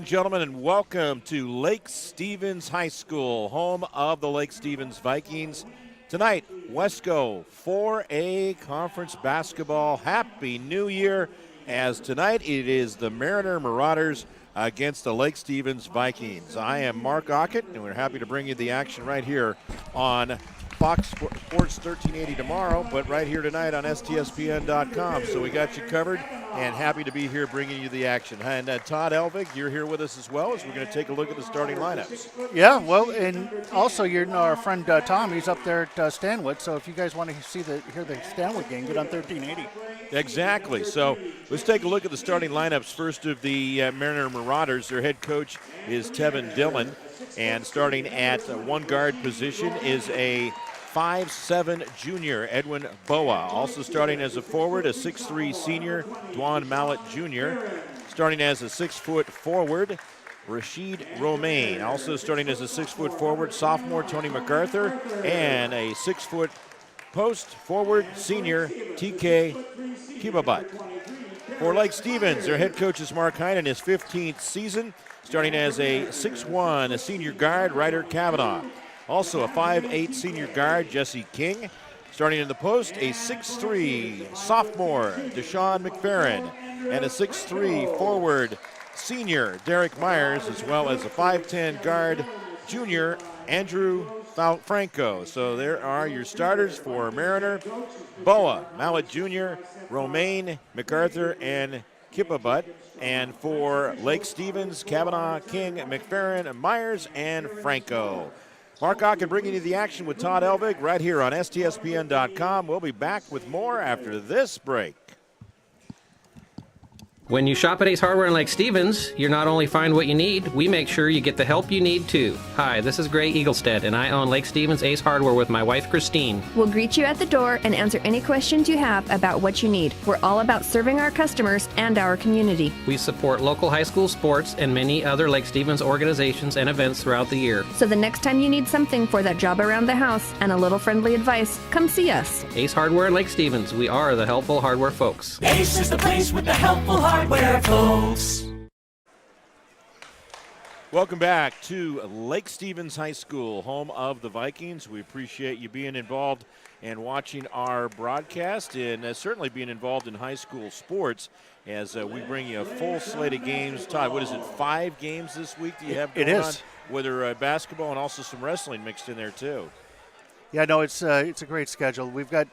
gentlemen, and welcome to Lake Stevens High School, home of the Lake Stevens Vikings. Tonight, Wesco 4A Conference Basketball. Happy New Year, as tonight it is the Marauders against the Lake Stevens Vikings. I am Mark Aucutt, and we're happy to bring you the action right here on Fox Sports 1380 tomorrow, but right here tonight on STSPN.com. So we got you covered, and happy to be here bringing you the action. And Todd Elvig, you're here with us as well, as we're going to take a look at the starting lineups. Yeah, well, and also our friend Tom, he's up there at Stanwood. So if you guys want to hear the Stanwood game, get on 1380. Exactly. So let's take a look at the starting lineups. First of the Marauders, their head coach is Tevin Dillon, and starting at one guard position is a 5'7" junior, Edwin Boa. Also starting as a forward, a 6'3" senior, Dwan Mallett Jr. Starting as a 6-foot forward, Rashid Romaine. Also starting as a 6-foot forward, sophomore Tony Macarthur, and a 6-foot post forward, senior TK Kibabat. For Lake Stevens, their head coach is Mark Hine in his 15th season, starting as a 6'1", a senior guard, Ryder Kavanaugh. Also a 5'8" senior guard, Jesse King. Starting in the post, a 6'3" sophomore, Desean Mcferrin, and a 6'3" forward, senior, Derek Myers, as well as a 5'10" guard, junior, Andrew Franco. So there are your starters for Mariner: Boa, Mallett Jr., Romaine, Macarthur, and Kipabutt. And for Lake Stevens, Kavanaugh, King, McFerrin, Myers, and Franco. Mark Aucutt bringing you the action with Todd Elvig right here on STSPN.com. We'll be back with more after this break. When you shop at Ace Hardware in Lake Stevens, you not only find what you need, we make sure you get the help you need too. Hi, this is Gray Eaglestead, and I own Lake Stevens Ace Hardware with my wife, Christine. We'll greet you at the door and answer any questions you have about what you need. We're all about serving our customers and our community. We support local high school sports and many other Lake Stevens organizations and events throughout the year. So the next time you need something for that job around the house and a little friendly advice, come see us. Ace Hardware in Lake Stevens. We are the helpful hardware folks. Ace is the place with the helpful hardware folks. Welcome back to Lake Stevens High School, home of the Vikings. We appreciate you being involved and watching our broadcast, and certainly being involved in high school sports as we bring you a full slate of games. Todd, what is it, 5 games this week that you have going on? Whether basketball and also some wrestling mixed in there too. Yeah, no, it's a great schedule. We've got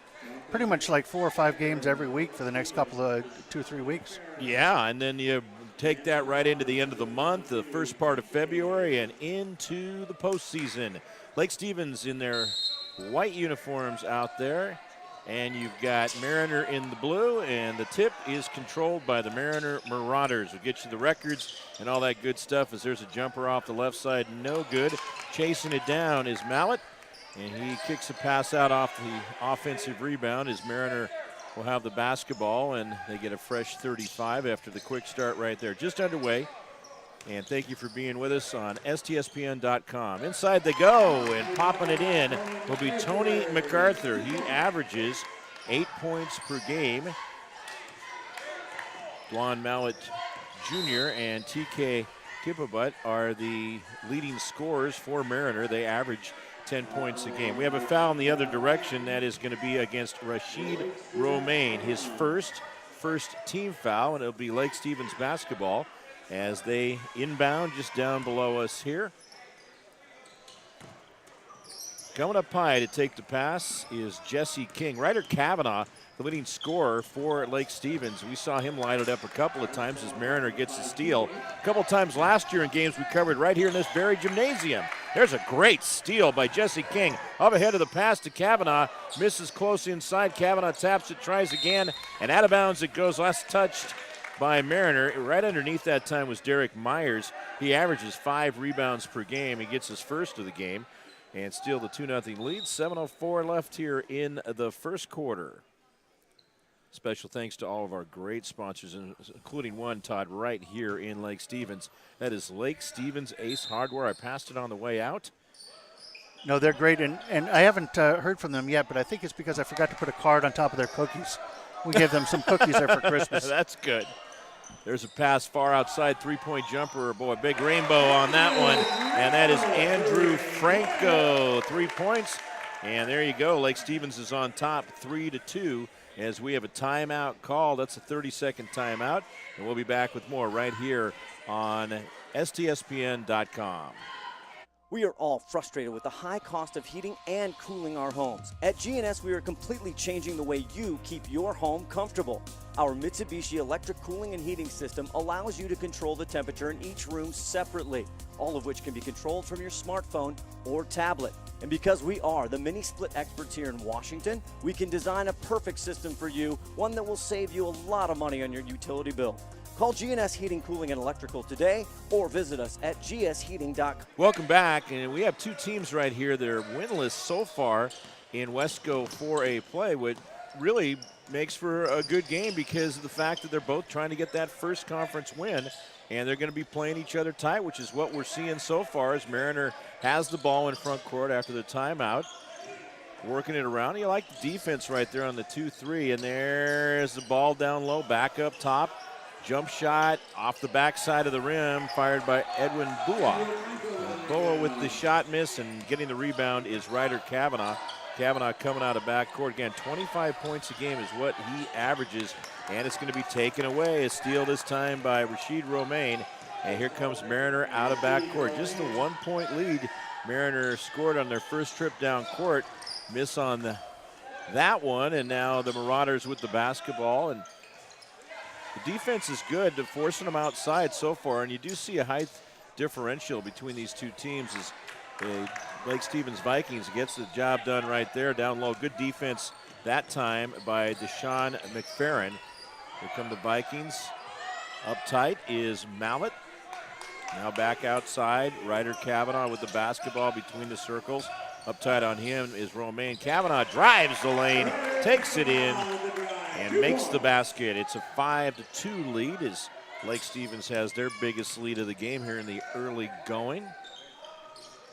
pretty much like 4 or 5 games every week for the next couple of 2 or 3 weeks. Yeah, and then you take that right into the end of the month, the first part of February, and into the postseason. Lake Stevens in their white uniforms out there, and you've got Mariner in the blue, and the tip is controlled by the Mariner Marauders. We'll get you the records and all that good stuff, as there's a jumper off the left side, no good. Chasing it down is Mallett, and he kicks a pass out off the offensive rebound as Mariner will have the basketball, and they get a fresh 35 after the quick start right there. Just underway, and thank you for being with us on STSPN.com. Inside they go, and popping it in will be Tony Macarthur. He averages 8 points per game. Dwan Mallett Jr. and TK Kipabutt are the leading scorers for Mariner. They average 10 points a game. We have a foul in the other direction. That is going to be against Rashid Romaine, his first team foul, and it'll be Lake Stevens basketball as they inbound just down below us here. Coming up high to take the pass is Jesse King. Ryder Kavanaugh, the leading scorer for Lake Stevens. We saw him light it up a couple of times as Mariner gets the steal. A couple of times last year in games we covered right here in this very gymnasium. There's a great steal by Jesse King. Up ahead of the pass to Kavanaugh. Misses close inside. Kavanaugh taps it, tries again, and out of bounds it goes. Last touched by Mariner. Right underneath that time was Derek Myers. He averages 5 rebounds per game. He gets his first of the game and still the 2-0 lead. 7:04 left here in the first quarter. Special thanks to all of our great sponsors, including one, Todd, right here in Lake Stevens. That is Lake Stevens Ace Hardware. I passed it on the way out. No, they're great, and I haven't heard from them yet, but I think it's because I forgot to put a card on top of their cookies. We gave them some cookies there for Christmas. That's good. There's a pass far outside, three-point jumper. Boy, big rainbow on that one. And that is Andrew Franco, 3 points. And there you go. Lake Stevens is on top, 3-2, as we have a timeout call. That's a 30-second timeout. And we'll be back with more right here on STSPN.com. We are all frustrated with the high cost of heating and cooling our homes. At GNS, we are completely changing the way you keep your home comfortable. Our Mitsubishi electric cooling and heating system allows you to control the temperature in each room separately, all of which can be controlled from your smartphone or tablet. And because we are the mini split experts here in Washington, we can design a perfect system for you, one that will save you a lot of money on your utility bill. Call GNS Heating, Cooling, and Electrical today or visit us at gsheating.com. Welcome back, and we have two teams right here that are winless so far in Wesco 4A play, which really makes for a good game because of the fact that they're both trying to get that first conference win, and they're going to be playing each other tight, which is what we're seeing so far as Mariner has the ball in front court after the timeout, working it around. You like the defense right there on the 2-3, and there's the ball down low, back up top. Jump shot off the backside of the rim, fired by Edwin Bua. Boa with the shot miss, and getting the rebound is Ryder Kavanaugh. Kavanaugh coming out of backcourt. Again, 25 points a game is what he averages, and it's going to be taken away. A steal this time by Rashid Romaine. And here comes Mariner out of backcourt. Just a 1 point lead. Mariner scored on their first trip down court. Miss on that one, and now the Marauders with the basketball. And the defense is good, forcing them outside so far, and you do see a height differential between these two teams as the Lake Stevens Vikings gets the job done right there down low. Good defense that time by Desean Mcferrin. Here come the Vikings. Up tight is Mallet. Now back outside. Ryder Kavanaugh with the basketball between the circles. Up tight on him is Romaine. Kavanaugh drives the lane, takes it in, and makes the basket. It's a 5-2 lead as Lake Stevens has their biggest lead of the game here in the early going.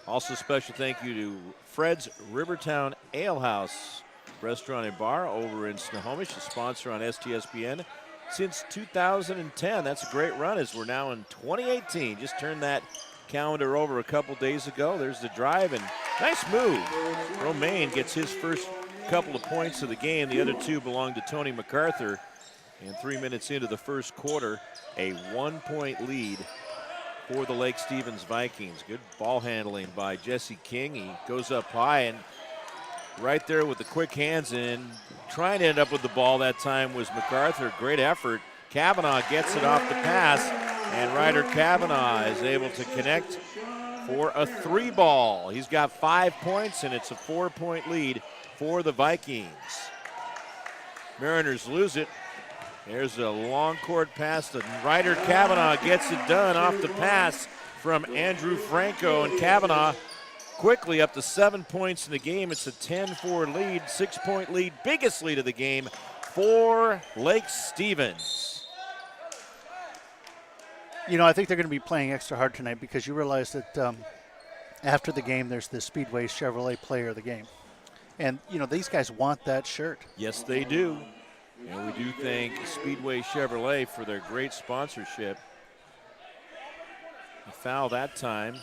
Also special thank you to Fred's Rivertown Ale House Restaurant and Bar over in Snohomish, a sponsor on STSPN since 2010. That's a great run as we're now in 2018. Just turned that calendar over a couple days ago. There's the drive, and nice move. Romaine gets his first couple of points of the game. The other two belong to Tony Macarthur. And 3 minutes into the first quarter, a 1 point lead for the Lake Stevens Vikings. Good ball handling by Jesse King. He goes up high, and right there with the quick hands in, trying to end up with the ball that time was Macarthur. Great effort. Kavanaugh gets it off the pass, and Ryder Kavanaugh is able to connect for a 3-ball. He's got 5 points, and it's a 4 point lead for the Vikings. Mariners lose it. There's a long court pass to Ryder Kavanaugh, gets it done off the pass from Andrew Franco, and Kavanaugh quickly up to 7 points in the game. It's a 10-4 lead, 6 point lead, biggest lead of the game for Lake Stevens. You know, I think they're going to be playing extra hard tonight because you realize that after the game there's the Speedway Chevrolet Player of the Game. And, you know, these guys want that shirt. Yes, they do. And we do thank Speedway Chevrolet for their great sponsorship. A foul that time.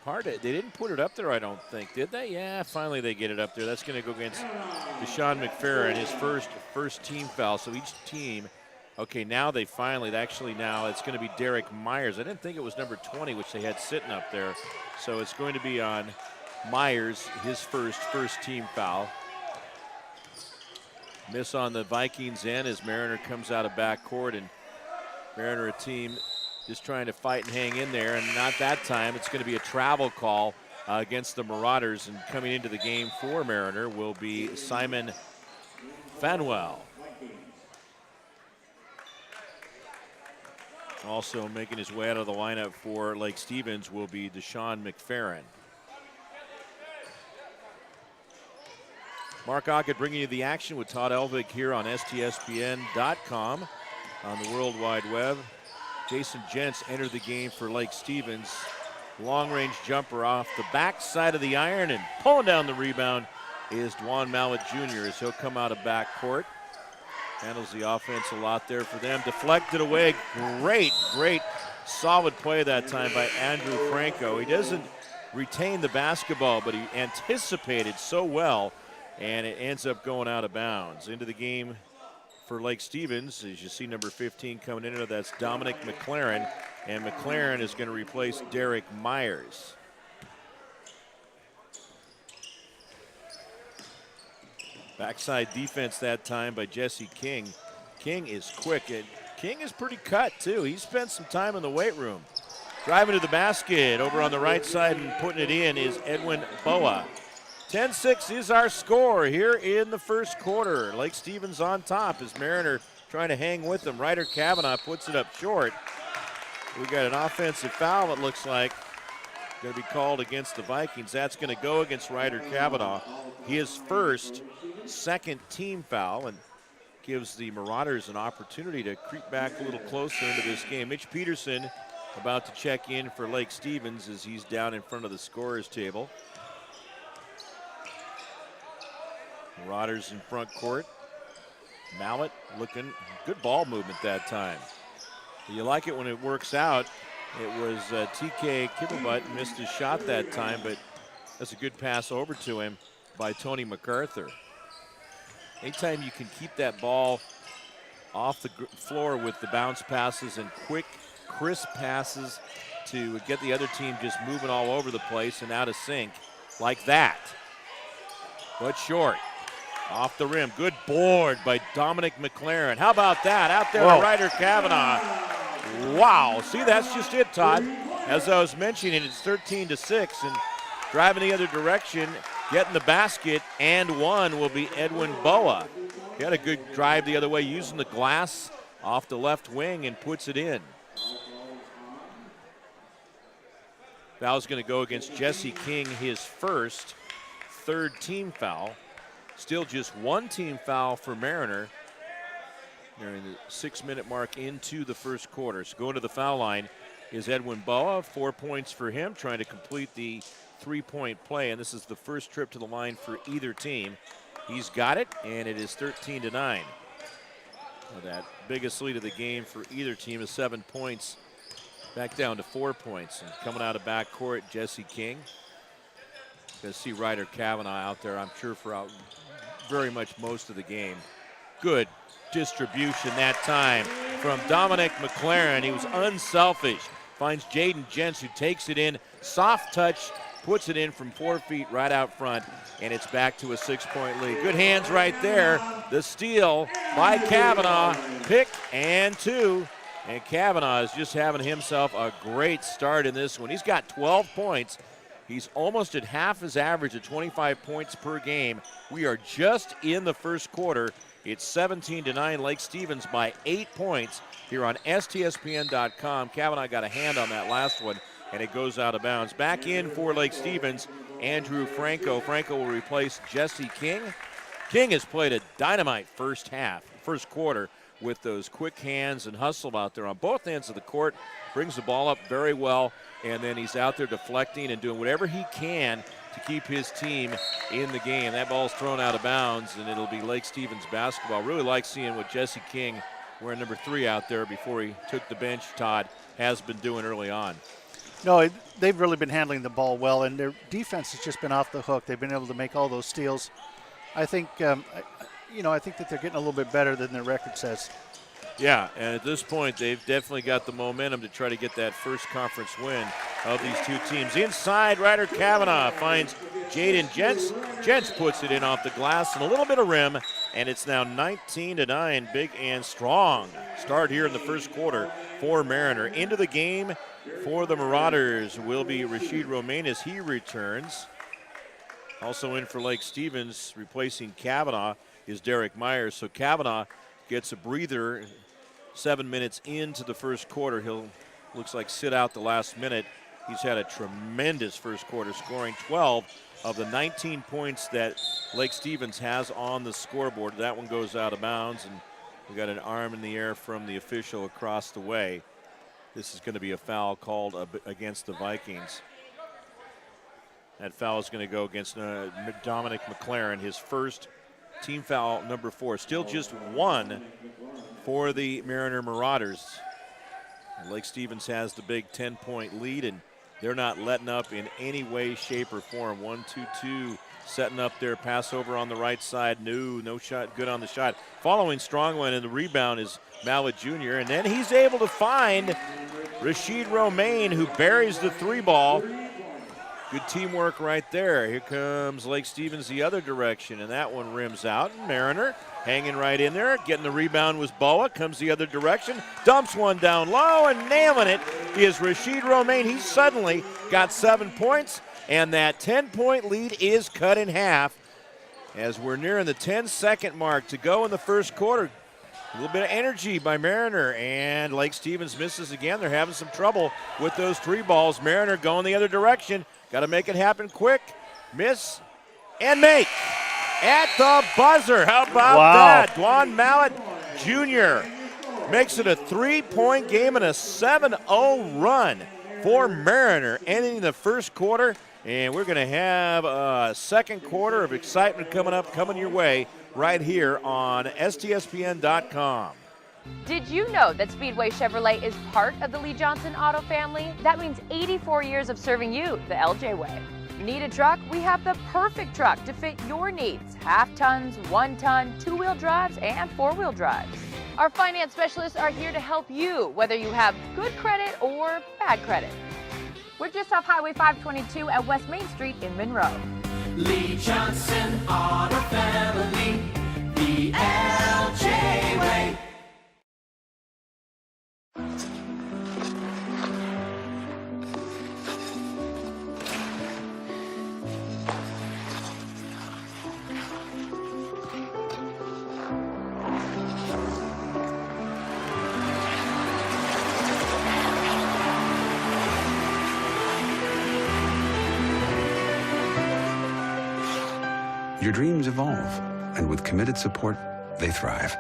They didn't put it up there, I don't think, did they? Yeah, finally they get it up there. That's going to go against Desean Mcferrin, his first team foul. So each team, okay, now it's going to be Derek Myers. I didn't think it was number 20, which they had sitting up there. So it's going to be on Myers, his first team foul. Miss on the Vikings end as Mariner comes out of backcourt, and Mariner, a team just trying to fight and hang in there, and not that time. It's going to be a travel call against the Marauders, and coming into the game for Mariner will be Simon Fanwell. Also making his way out of the lineup for Lake Stevens will be Desean Mcferrin. Mark Aucutt bringing you the action with Todd Elvig here on STSPN.com on the World Wide Web. Jason Gents entered the game for Lake Stevens. Long-range jumper off the backside of the iron, and pulling down the rebound is Dwan Mallett Jr. as he'll come out of backcourt. Handles the offense a lot there for them. Deflected away. Great solid play that time by Andrew Franco. He doesn't retain the basketball, but he anticipated so well, and it ends up going out of bounds. Into the game for Lake Stevens, as you see number 15 coming in, that's Dominic McFerrin, and McFerrin is going to replace Derek Myers. Backside defense that time by Jesse King. King is quick, and King is pretty cut too. He spent some time in the weight room. Driving to the basket over on the right side and putting it in is Edwin Boa. 10-6 is our score here in the first quarter. Lake Stevens on top as Mariner trying to hang with them. Ryder Kavanaugh puts it up short. We got an offensive foul, it looks like, going to be called against the Vikings. That's going to go against Ryder Kavanaugh. His second team foul, and gives the Marauders an opportunity to creep back a little closer into this game. Mitch Peterson about to check in for Lake Stevens as he's down in front of the scorer's table. Marauders in front court. Mallet looking, good ball movement that time. You like it when it works out. It was TK Kibblebutt missed his shot that time, but that's a good pass over to him by Tony Macarthur. Anytime you can keep that ball off the floor with the bounce passes and quick, crisp passes to get the other team just moving all over the place and out of sync like that. But short. Off the rim. Good board by Dominic McFerrin. How about that? Out there to Ryder Kavanaugh. Wow. See, that's just it, Todd. As I was mentioning, it's 13-6, and driving the other direction, getting the basket and one will be Edwin Boa. He had a good drive the other way, using the glass off the left wing and puts it in. Foul's going to go against Jesse King, his third team foul. Still just one team foul for Mariner during the 6-minute mark into the first quarter. So going to the foul line is Edwin Boa. 4 points for him, trying to complete the three-point play, and this is the first trip to the line for either team. He's got it, and it is 13-9. Well, that biggest lead of the game for either team is 7 points, back down to 4 points. And coming out of backcourt, Jesse King. Going to see Ryder Kavanaugh out there, I'm sure, for very much most of the game. Good distribution that time from Dominic McFerrin. He was unselfish. Finds Jaden Jentz, who takes it in. Soft touch, puts it in from 4 feet right out front, and it's back to a 6-point lead. Good hands right there. The steal by Kavanaugh. Pick and two. And Kavanaugh is just having himself a great start in this one. He's got 12 points. He's almost at half his average at 25 points per game. We are just in the first quarter. It's 17-9, Lake Stevens by 8 points here on STSPN.com. Kavanaugh got a hand on that last one, and it goes out of bounds. Back in for Lake Stevens, Andrew Franco. Franco will replace Jesse King. King has played a dynamite first quarter, with those quick hands and hustle out there on both ends of the court. Brings the ball up very well, and then he's out there deflecting and doing whatever he can to keep his team in the game. That ball's thrown out of bounds, and it'll be Lake Stevens basketball. Really like seeing what Jesse King, wearing number 3 out there before he took the bench, Todd, has been doing early on. No, they've really been handling the ball well, and their defense has just been off the hook. They've been able to make all those steals. I think I think that they're getting a little bit better than their record says. Yeah, and at this point, they've definitely got the momentum to try to get that first conference win of these two teams. Inside, Ryder Kavanaugh finds Jaden Jentz. Jentz puts it in off the glass and a little bit of rim, and it's now 19-9. Big and strong start here in the first quarter for Mariner. Into the game for the Marauders will be Rashid Romaine as he returns. Also in for Lake Stevens, replacing Kavanaugh, is Derek Myers. So Kavanaugh gets a breather 7 minutes into the first quarter. He'll, looks like, sit out the last minute. He's had a tremendous first quarter, scoring 12 of the 19 points that Lake Stevens has on the scoreboard. That one goes out of bounds, and we got an arm in the air from the official across the way. This is going to be a foul called against the Vikings. That foul is going to go against Dominic McFerrin, his first team foul number 4. Still just 1 for the Mariner Marauders. And Lake Stevens has the big 10-point lead, and they're not letting up in any way, shape, or form. 1-2-2 setting up their pass over on the right side. No shot good on the shot. Following strong one, and the rebound is Mallet Jr., and then he's able to find Rashid Romaine, who buries the 3-ball. Good teamwork right there. Here comes Lake Stevens the other direction, and that one rims out. And Mariner hanging right in there. Getting the rebound was Boa. Comes the other direction. Dumps one down low, and nailing it is Rashid Romaine. He's suddenly got 7 points, and that 10-point lead is cut in half as we're nearing the 10-second mark to go in the first quarter. A little bit of energy by Mariner, and Lake Stevens misses again. They're having some trouble with those 3 balls. Mariner going the other direction. Got to make it happen quick. Miss and make at the buzzer. How about that? Dwan Mallet Jr. makes it a 3-point game and a 7-0 run for Mariner ending the first quarter. And we're going to have a second quarter of excitement coming your way right here on STSPN.com. Did you know that Speedway Chevrolet is part of the Lee Johnson Auto family? That means 84 years of serving you the LJ way. Need a truck? We have the perfect truck to fit your needs. Half tons, 1 ton, 2-wheel drives, and 4-wheel drives. Our finance specialists are here to help you, whether you have good credit or bad credit. We're just off Highway 522 at West Main Street in Monroe. Lee Johnson Auto Family, the LJ way. Your dreams evolve, and with committed support, they thrive.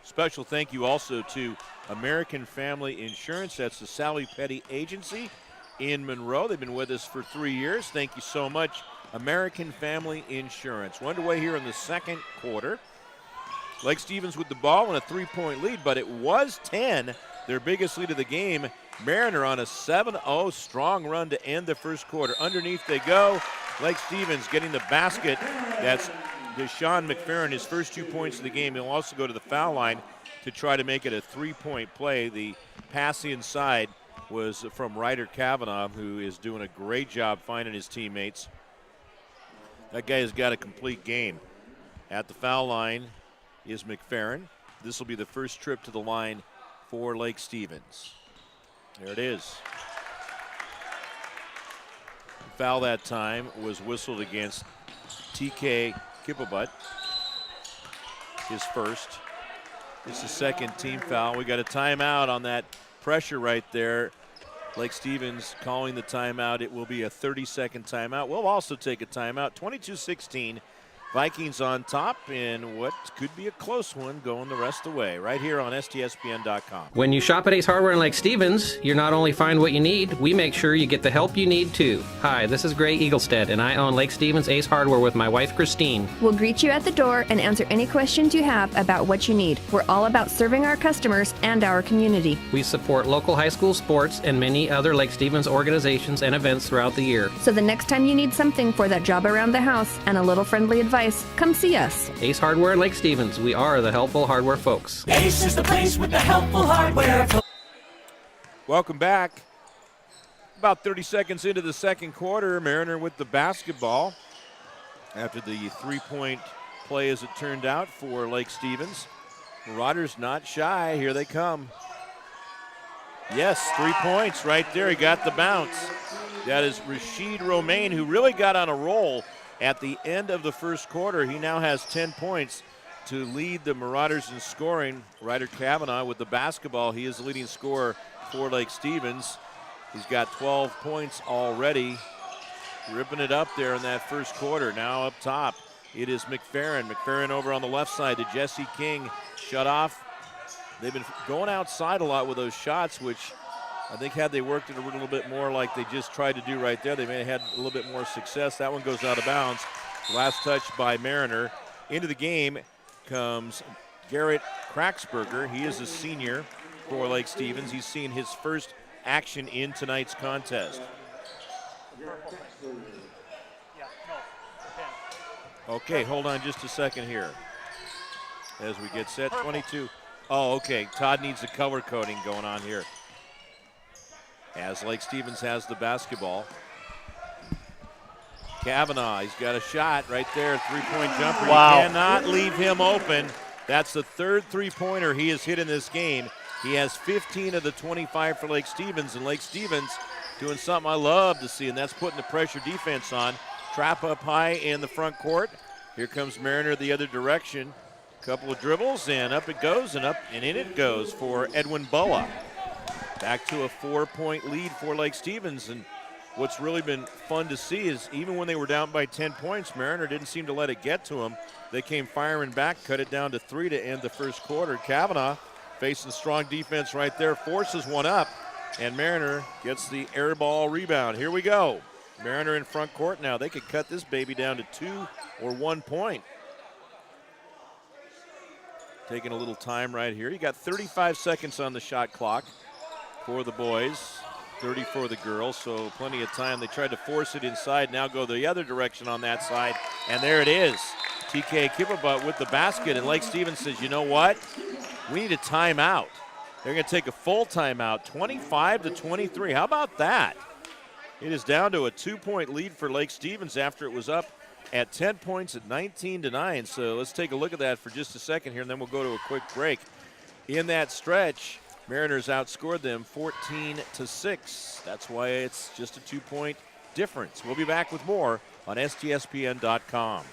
Special thank you also to American Family Insurance. That's the Sally Petty Agency in Monroe. They've been with us for 3 years. Thank you so much, American Family Insurance. We're underway here in the second quarter. Lake Stevens with the ball and a 3-point lead, but it was 10, their biggest lead of the game. Mariner on a 7-0 strong run to end the first quarter. Underneath they go. Lake Stevens getting the basket. That's Desean Mcferrin, his first 2 points of the game. He'll also go to the foul line to try to make it a 3-point play. The pass inside was from Ryder Kavanaugh, who is doing a great job finding his teammates. That guy has got a complete game. At the foul line is Mcferrin. This will be the first trip to the line for Lake Stevens. There it is. The foul that time was whistled against TK Kippelbutt, his first. It's the second team foul. We got a timeout on that pressure right there. Lake Stevens calling the timeout. It will be a 30-second timeout. We'll also take a timeout. 22-16. Vikings on top in what could be a close one going the rest of the way right here on STSPN.com. When you shop at Ace Hardware in Lake Stevens, you not only find what you need, we make sure you get the help you need too. Hi, this is Gray Eaglestead, and I own Lake Stevens Ace Hardware with my wife Christine. We'll greet you at the door and answer any questions you have about what you need. We're all about serving our customers and our community. We support local high school sports and many other Lake Stevens organizations and events throughout the year. So the next time you need something for that job around the house and a little friendly advice, come see us. Ace Hardware in Lake Stevens. We are the helpful hardware folks. Ace is the place with the helpful hardware. Welcome back. About 30 seconds into the second quarter, Mariner with the basketball after the 3-point play as it turned out for Lake Stevens. Marauders not shy. Here they come. Yes, 3 points right there. He got the bounce. That is Rashid Romaine, who really got on a roll at the end of the first quarter. He now has 10 points to lead the Marauders in scoring. Ryder Kavanaugh with the basketball. He is the leading scorer for Lake Stevens. He's got 12 points already. Ripping it up there in that first quarter. Now up top, it is Mcferrin. Mcferrin over on the left side to Jesse King. Shut off. They've been going outside a lot with those shots, which I think had they worked it a little bit more like they just tried to do right there, they may have had a little bit more success. That one goes out of bounds. Last touch by Mariner. Into the game comes Garrett Kraxberger. He is a senior for Lake Stevens. He's seen his first action in tonight's contest. Okay, hold on just a second here as we get set. 22. Oh, okay. Todd needs a color coding going on here. As Lake Stevens has the basketball. Kavanaugh, he's got a shot right there, three-point jumper. Wow. You cannot leave him open. That's the third three-pointer he has hit in this game. He has 15 of the 25 for Lake Stevens, and Lake Stevens doing something I love to see, and that's putting the pressure defense on. Trap up high in the front court. Here comes Mariner the other direction. Couple of dribbles, and up it goes, and up and in it goes for Edwin Boa. Back to a 4-point lead for Lake Stevens, and what's really been fun to see is even when they were down by 10 points, Mariner didn't seem to let it get to them. They came firing back, cut it down to 3 to end the first quarter. Kavanaugh facing strong defense right there, forces one up, and Mariner gets the air ball rebound. Here we go. Mariner in front court now. They could cut this baby down to 2 or 1 point. Taking a little time right here. You got 35 seconds on the shot clock for the boys, 30 for the girls, so plenty of time. They tried to force it inside, now go the other direction on that side, and there it is. TK Kipperbutt with the basket, and Lake Stevens says, you know what? We need a timeout. They're going to take a full timeout, 25 to 23. How about that? It is down to a 2-point lead for Lake Stevens after it was up at 10 points at 19 to 9. So let's take a look at that for just a second here, and then we'll go to a quick break. In that stretch, Mariners outscored them 14 to 6. That's why it's just a 2-point difference. We'll be back with more on STSPN.com.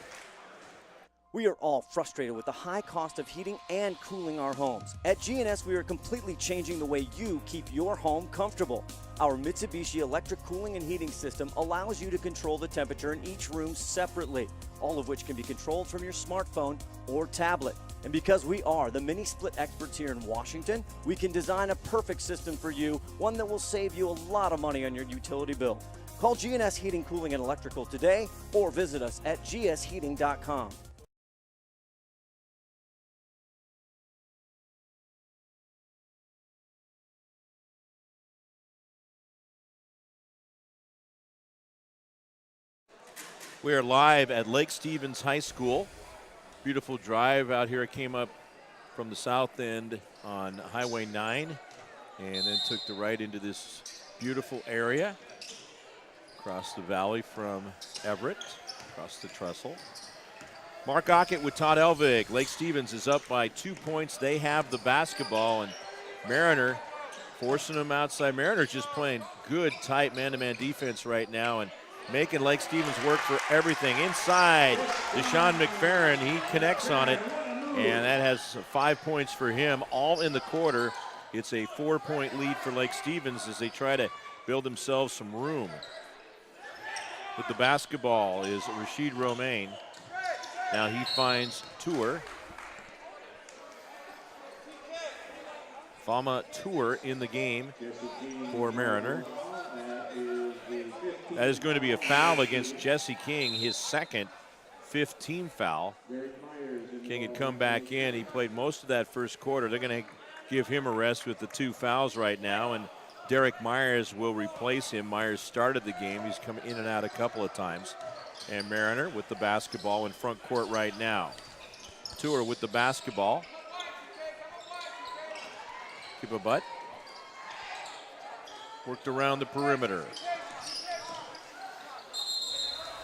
We are all frustrated with the high cost of heating and cooling our homes. At GNS, we are completely changing the way you keep your home comfortable. Our Mitsubishi electric cooling and heating system allows you to control the temperature in each room separately, all of which can be controlled from your smartphone or tablet. And because we are the mini split experts here in Washington, we can design a perfect system for you, one that will save you a lot of money on your utility bill. Call GNS Heating, Cooling, and Electrical today or visit us at gsheating.com. We are live at Lake Stevens High School. Beautiful drive out here. It came up from the south end on Highway 9 and then took the right into this beautiful area across the valley from Everett, across the trestle. Mark Aucutt with Todd Elvig. Lake Stevens is up by 2 points. They have the basketball, and Mariner forcing them outside. Mariner's just playing good, tight man-to-man defense right now, and making Lake Stevens work for everything. Inside, Desean Mcferrin, he connects on it, and that has 5 points for him, all in the quarter. It's a 4-point lead for Lake Stevens as they try to build themselves some room. With the basketball is Rashid Romaine. Now he finds Tour. Fama Tour in the game for Mariner. That is going to be a foul against Jesse King, his second 15 foul. King had come back in. He played most of that first quarter. They're going to give him a rest with the 2 fouls right now, and Derek Myers will replace him. Myers started the game. He's come in and out a couple of times. And Mariner with the basketball in front court right now. Tour with the basketball. Keep a butt. Worked around the perimeter.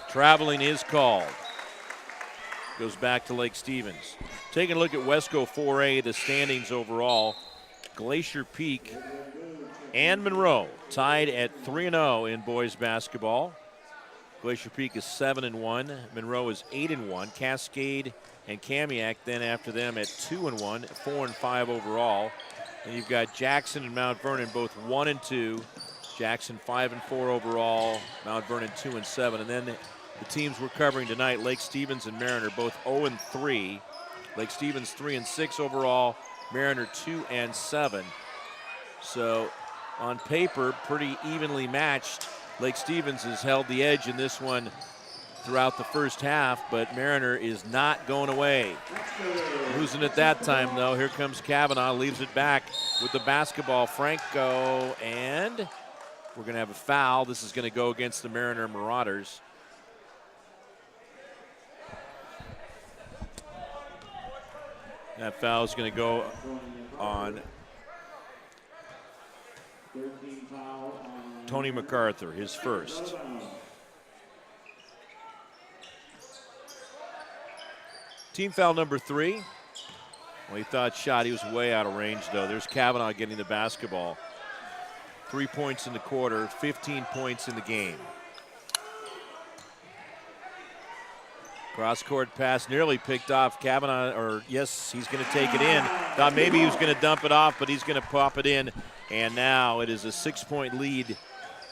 Traveling is called. Goes back to Lake Stevens. Taking a look at Wesco 4A, the standings overall. Glacier Peak and Monroe tied at 3-0 in boys basketball. Glacier Peak is 7-1. Monroe is 8-1. Cascade and Kamiak then after them at 2-1, 4-5 overall. And you've got Jackson and Mount Vernon both 1-2. Jackson 5-4 overall. Mount Vernon 2-7. And then the teams we're covering tonight, Lake Stevens and Mariner, both 0-3. Lake Stevens 3-6 overall. Mariner 2-7. So on paper, pretty evenly matched. Lake Stevens has held the edge in this one throughout the first half, but Mariner is not going away. Losing it that time, though. Here comes Kavanaugh, leaves it back with the basketball. Franco, and we're going to have a foul. This is going to go against the Mariner Marauders. That foul is going to go on Tony Macarthur, his first. Team foul number 3. Well, he thought shot. He was way out of range, though. There's Kavanaugh getting the basketball. 3 points in the quarter, 15 points in the game. Cross-court pass nearly picked off. Kavanaugh, or yes, he's going to take it in. Thought maybe he was going to dump it off, but he's going to pop it in. And now it is a 6-point lead.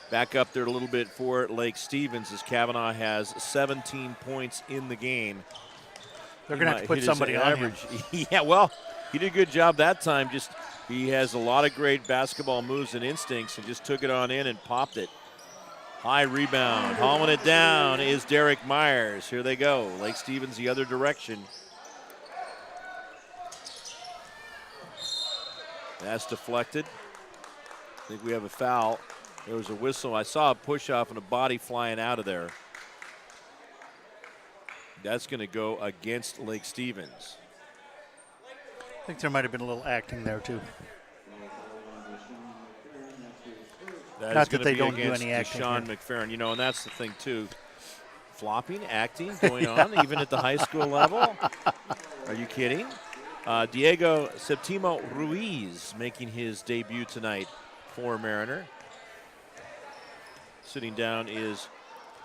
Back up there a little bit for Lake Stevens as Kavanaugh has 17 points in the game. They're going to have to put somebody on him. Yeah, well, he did a good job that time. Just he has a lot of great basketball moves and instincts, and just took it on in and popped it. High rebound, hauling it down is Derek Myers. Here they go. Lake Stevens the other direction. That's deflected. I think we have a foul. There was a whistle. I saw a push off and a body flying out of there. That's going to go against Lake Stevens. I think there might have been a little acting there, too. Not that they don't do any acting. Desean Mcferrin, you know, and that's the thing, too. Flopping, acting going on, even at the high school level. Are you kidding? Diego Septimo Ruiz making his debut tonight for Mariner. Sitting down is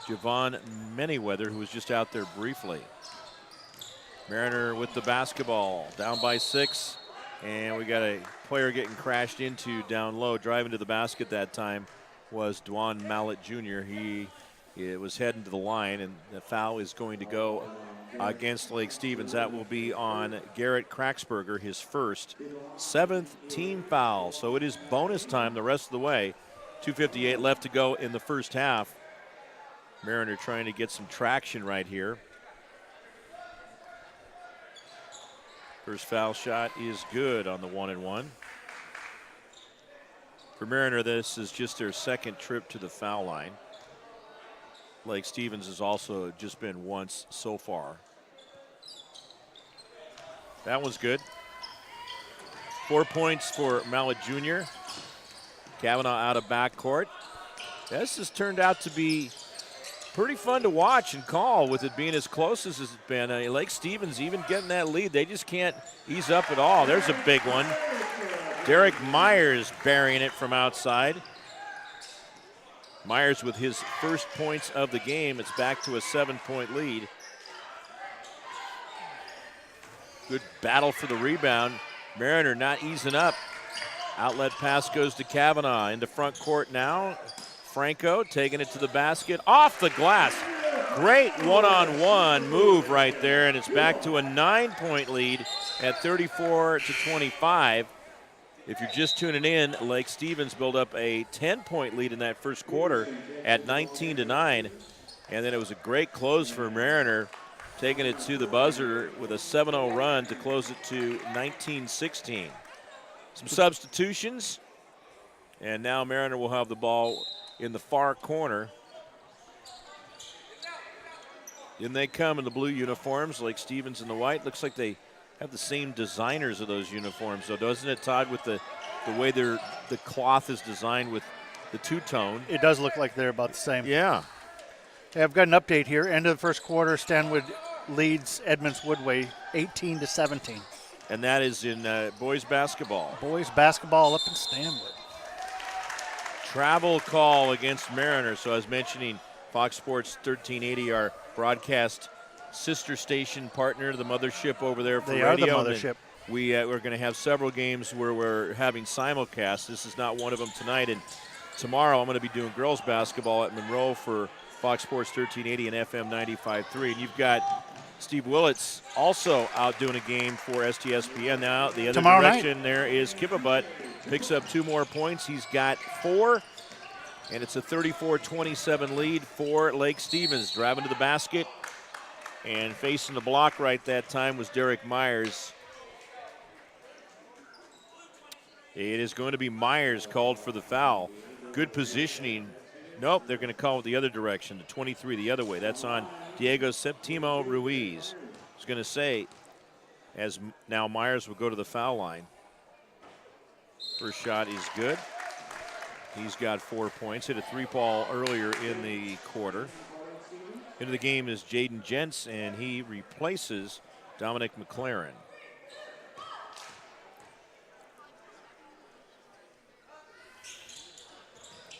Javon Manyweather, who was just out there briefly. Mariner with the basketball, down by 6. And we got a player getting crashed into down low. Driving to the basket that time was Dwan Mallett Jr. He was heading to the line, and the foul is going to go against Lake Stevens. That will be on Garrett Kraxberger, his first, 7th team foul. So it is bonus time the rest of the way. 2:58 left to go in the first half. Mariner trying to get some traction right here. First foul shot is good on the 1-and-1. For Mariner, this is just their second trip to the foul line. Lake Stevens has also just been once so far. That was good. 4 points for Mallett Jr. Kavanaugh out of backcourt. This has turned out to be pretty fun to watch and call, with it being as close as it's been. Lake Stevens even getting that lead. They just can't ease up at all. There's a big one. Derek Myers burying it from outside. Myers with his first points of the game. It's back to a 7-point lead. Good battle for the rebound. Mariner not easing up. Outlet pass goes to Kavanaugh. Into front court now. Franco taking it to the basket. Off the glass. Great one-on-one move right there, and it's back to a 9-point lead at 34-25. If you're just tuning in, Lake Stevens built up a 10-point lead in that first quarter at 19-9. And then it was a great close for Mariner, taking it to the buzzer with a 7-0 run to close it to 19-16. Some substitutions, and now Mariner will have the ball in the far corner. In they come in the blue uniforms, Lake Stevens in the white. Looks like they have the same designers of those uniforms, though, doesn't it, Todd, with the way the cloth is designed with the two-tone? It does look like they're about the same. Yeah. Hey, I've got an update here. End of the first quarter, Stanwood leads Edmonds Woodway 18-17. And that is in boys basketball. Boys basketball up in Stanwood. Travel call against Mariner. So I was mentioning Fox Sports 1380, our broadcast sister station partner, the mothership over there for radio. They are the mothership. We're going to have several games where we're having simulcasts. This is not one of them tonight. And tomorrow I'm going to be doing girls basketball at Monroe for Fox Sports 1380 and FM 95.3. And you've got Steve Willits also out doing a game for STSPN. Now the other tomorrow direction night. There is Kippabutt picks up 2 more points. He's got 4, and it's a 34-27 lead for Lake Stevens. Driving to the basket and facing the block right that time was Derek Myers. It is going to be Myers called for the foul. Good positioning. Nope, they're going to call it the other direction, the 23 the other way. That's on Diego Septimo Ruiz. I was going to say, as now Myers will go to the foul line. First shot is good. He's got 4 points. Hit a 3-ball earlier in the quarter. Into the game is Jaden Jentz, and he replaces Dominic McLaren.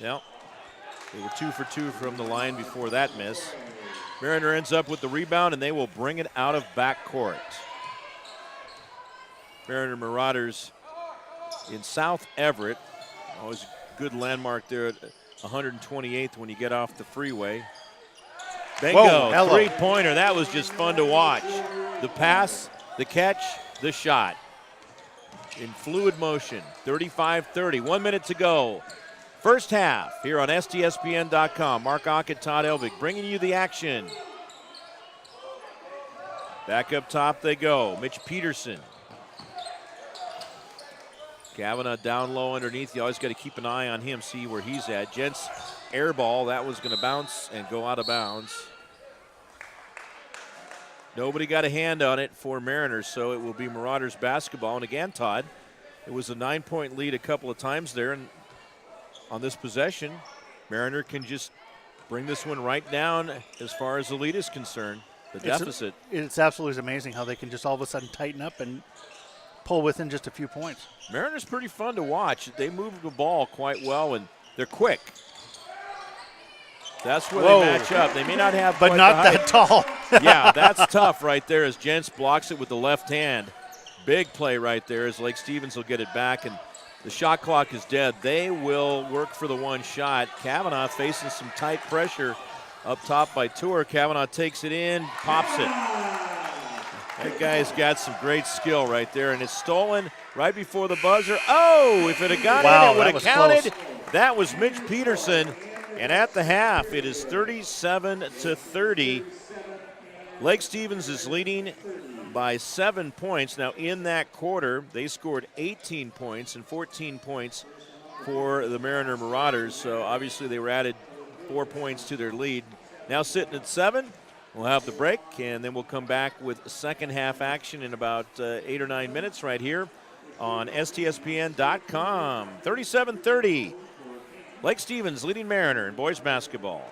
Now, they were 2 for 2 from the line before that miss. Mariner ends up with the rebound, and they will bring it out of backcourt. Mariner Marauders in South Everett. Always a good landmark there at 128th when you get off the freeway. Bingo, 3-pointer. That was just fun to watch. The pass, the catch, the shot. In fluid motion, 35-30. 1 minute to go. First half here on STSPN.com. Mark Aucutt, Todd Elvig bringing you the action. Back up top they go. Mitch Peterson. Kavanaugh down low underneath. You always got to keep an eye on him, see where he's at. Gents, air ball. That was going to bounce and go out of bounds. Nobody got a hand on it for Mariners, so it will be Marauders basketball. And again, Todd, it was a 9-point lead a couple of times there, and on this possession, Mariner can just bring this one right down as far as the lead is concerned, the deficit. It's absolutely amazing how they can just all of a sudden tighten up and pull within just a few points. Mariners pretty fun to watch. They move the ball quite well, and they're quick. That's where they match up. They may not have but not that tall. Yeah, that's tough right there as Jentz blocks it with the left hand. Big play right there as Lake Stevens will get it back, and the shot clock is dead. They will work for the one shot. Kavanaugh facing some tight pressure up top by Tour. Kavanaugh takes it in, pops it. That guy's got some great skill right there, and it's stolen right before the buzzer. Oh, if it had gone in, it would have counted. Close. That was Mitch Peterson, and at the half, it is 37-30. Lake Stevens is leading by 7 points. Now, in that quarter, they scored 18 points and 14 points for the Mariner Marauders, so obviously they were added 4 points to their lead. Now sitting at 7. We'll have the break, and then we'll come back with second half action in about 8 or 9 minutes right here on STSPN.com. 37-30. Lake Stevens leading Mariner in boys basketball.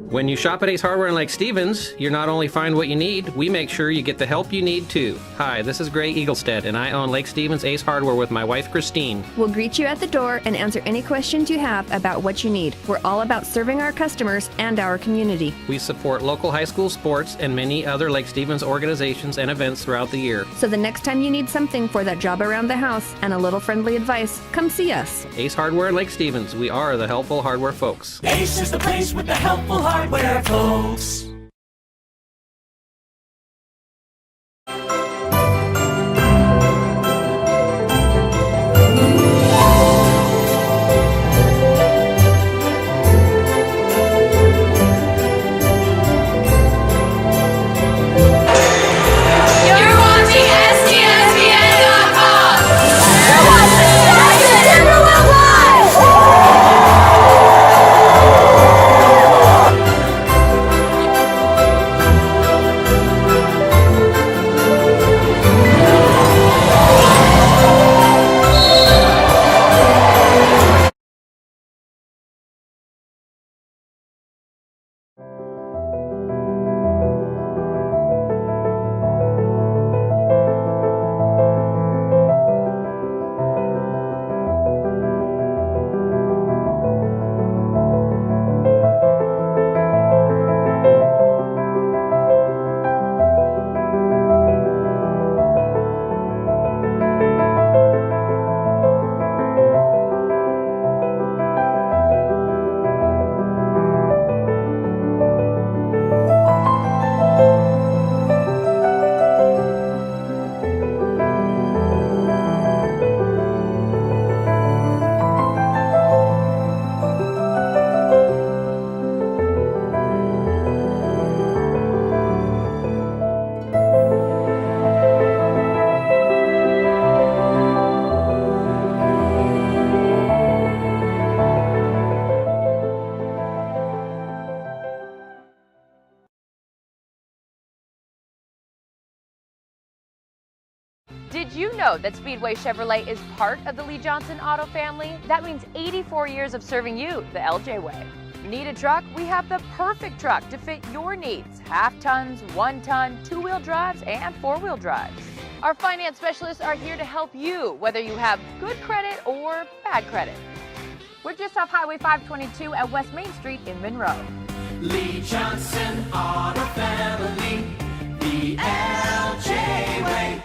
When you shop at Ace Hardware in Lake Stevens, you not only find what you need, we make sure you get the help you need too. Hi, this is Gray Eaglestead, and I own Lake Stevens Ace Hardware with my wife Christine. We'll greet you at the door and answer any questions you have about what you need. We're all about serving our customers and our community. We support local high school sports and many other Lake Stevens organizations and events throughout the year. So the next time you need something for that job around the house and a little friendly advice, come see us. Ace Hardware in Lake Stevens, we are the helpful hardware folks. Ace is the place with the helpful hardware, folks. You're watching STSPN.com. You're watching Timberwolves Live. Did you know that Speedway Chevrolet is part of the Lee Johnson Auto family? That means 84 years of serving you the LJ way. Need a truck? We have the perfect truck to fit your needs. Half tons, 1 ton, 2-wheel drives, and 4-wheel drives. Our finance specialists are here to help you, whether you have good credit or bad credit. We're just off Highway 522 at West Main Street in Monroe. Lee Johnson Auto Family, the LJ way.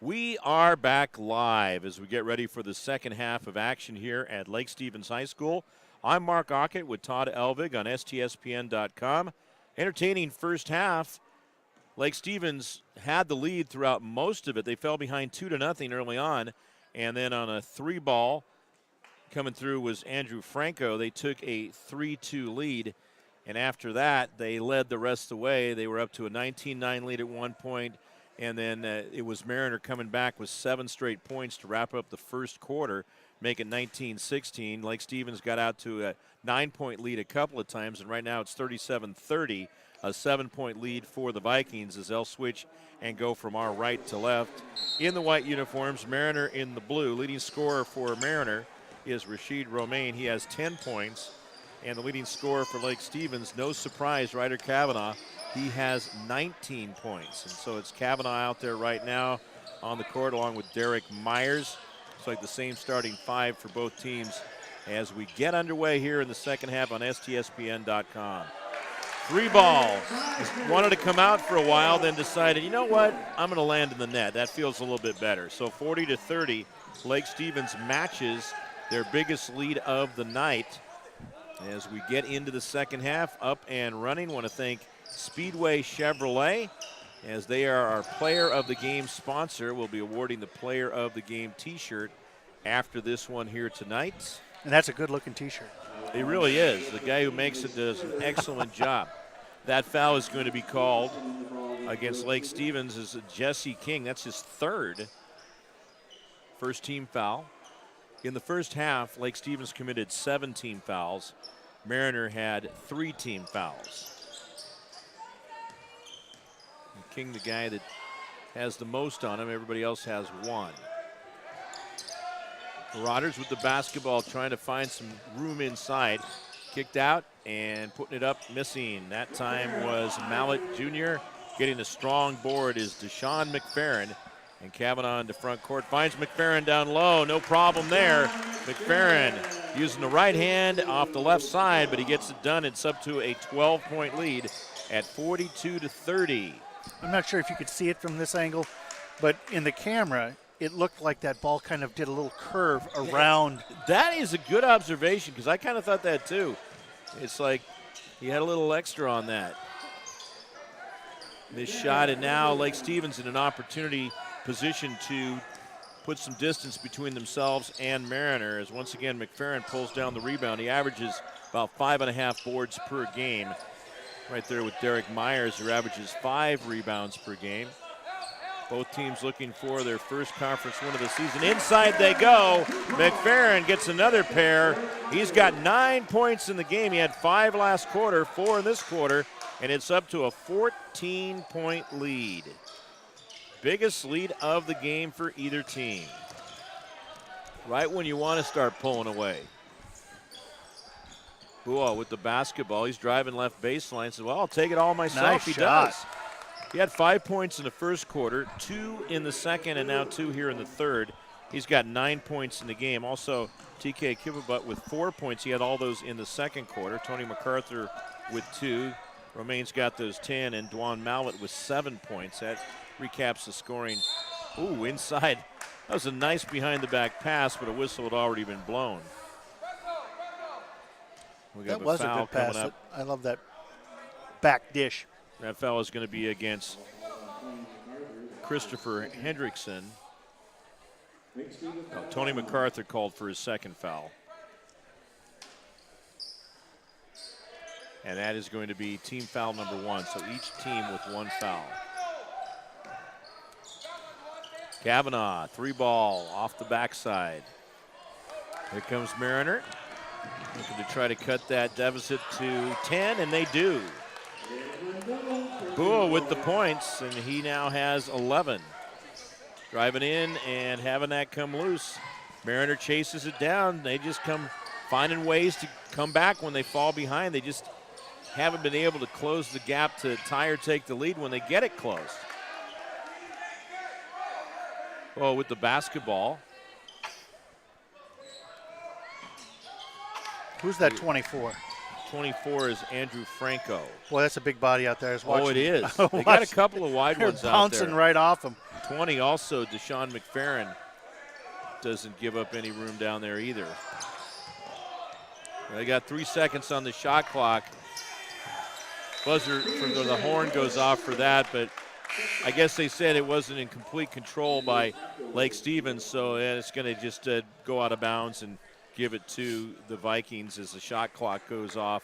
We are back live as we get ready for the second half of action here at Lake Stevens High School. I'm Mark Aucutt with Todd Elvig on STSPN.com. Entertaining first half. Lake Stevens had the lead throughout most of it. They fell behind 2-0 early on, and then on a 3-ball coming through was Andrew Franco. They took a 3-2 lead, and after that, they led the rest of the way. They were up to a 19-9 lead at one point. And then it was Mariner coming back with 7 straight points to wrap up the first quarter, make it 19-16. Lake Stevens got out to a 9-point lead a couple of times, and right now it's 37-30, a 7-point lead for the Vikings as they'll switch and go from our right to left. In the white uniforms, Mariner in the blue. Leading scorer for Mariner is Rashid Romaine. He has 10 points. And the leading scorer for Lake Stevens, no surprise, Ryder Kavanaugh He has 19 points. And so it's Kavanaugh out there right now on the court along with Derek Myers. It's like the same starting 5 for both teams as we get underway here in the second half on STSPN.com. 3 ball. Wanted to come out for a while, then decided, you know what, I'm going to land in the net. That feels a little bit better. So 40-30, Lake Stevens matches their biggest lead of the night. As we get into the second half, up and running, want to thank Speedway Chevrolet, as they are our Player of the Game sponsor. We'll be awarding the Player of the Game t-shirt after this one here tonight. And that's a good-looking t-shirt. It really is. The guy who makes it does an excellent job. That foul is going to be called against Lake Stevens is Jesse King. That's his 3rd first team foul. In the first half, Lake Stevens committed 17 fouls. Mariner had 3 team fouls. And King, the guy that has the most on him, everybody else has 1. Marauders with the basketball, trying to find some room inside. Kicked out and putting it up, missing. That time was Mallet Jr. Getting a strong board is Desean Mcferrin. And Kavanaugh into front court, finds Mcferrin down low. No problem there. Mcferrin using the right hand off the left side, but he gets it done. It's up to a 12-point lead at 42-30. I'm not sure if you could see it from this angle, but in the camera, it looked like that ball kind of did a little curve around. That is a good observation, because I kind of thought that too. It's like he had a little extra on that. This shot, and now Lake Stevens in an opportunity position to put some distance between themselves and Mariner, as once again McFerrin pulls down the rebound. He averages about 5.5 boards per game. Right there with Derek Myers, who averages 5 rebounds per game. Both teams looking for their first conference win of the season. Inside they go. McFerrin gets another pair. He's got 9 points in the game. He had 5 last quarter, 4 in this quarter, and it's up to a 14-point lead. Biggest lead of the game for either team. Right when you want to start pulling away. Bua with the basketball. He's driving left baseline. Says, well, I'll take it all myself. Nice he shot. does. He had 5 points in the first quarter, 2 in the second, and now 2 here in the third. He's got 9 points in the game. Also, TK Kibabut with 4 points. He had all those in the second quarter. Tony Macarthur with 2. Romaine's got those 10, and Dwan Mallet with 7 points. That recaps the scoring. Ooh, inside. That was a nice behind-the-back pass, but a whistle had already been blown. We got That was a foul good pass. coming up. I love that back dish. That foul is going to be against Christopher Hendrickson. Tony Macarthur called for his second foul. And that is going to be team foul number 1. So each team with 1 foul. Kavanaugh, 3-ball off the backside. Here comes Mariner. Looking to try to cut that deficit to 10, and they do. Bua with the points, and he now has 11. Driving in and having that come loose. Mariner chases it down. They just come finding ways to come back when they fall behind. They just haven't been able to close the gap to tie or take the lead when they get it closed. Oh, with the basketball. Who's that 24? 24 is Andrew Franco. Boy, that's a big body out there. I was watching. Oh, it is. They got a couple of wide They're ones out bouncing there. right off him. 20 also, Desean Mcferrin doesn't give up any room down there either. They got 3 seconds on the shot clock. Buzzer for the horn goes off for that, but I guess they said it wasn't in complete control by Lake Stevens, so it's going to just go out of bounds and give it to the Vikings as the shot clock goes off.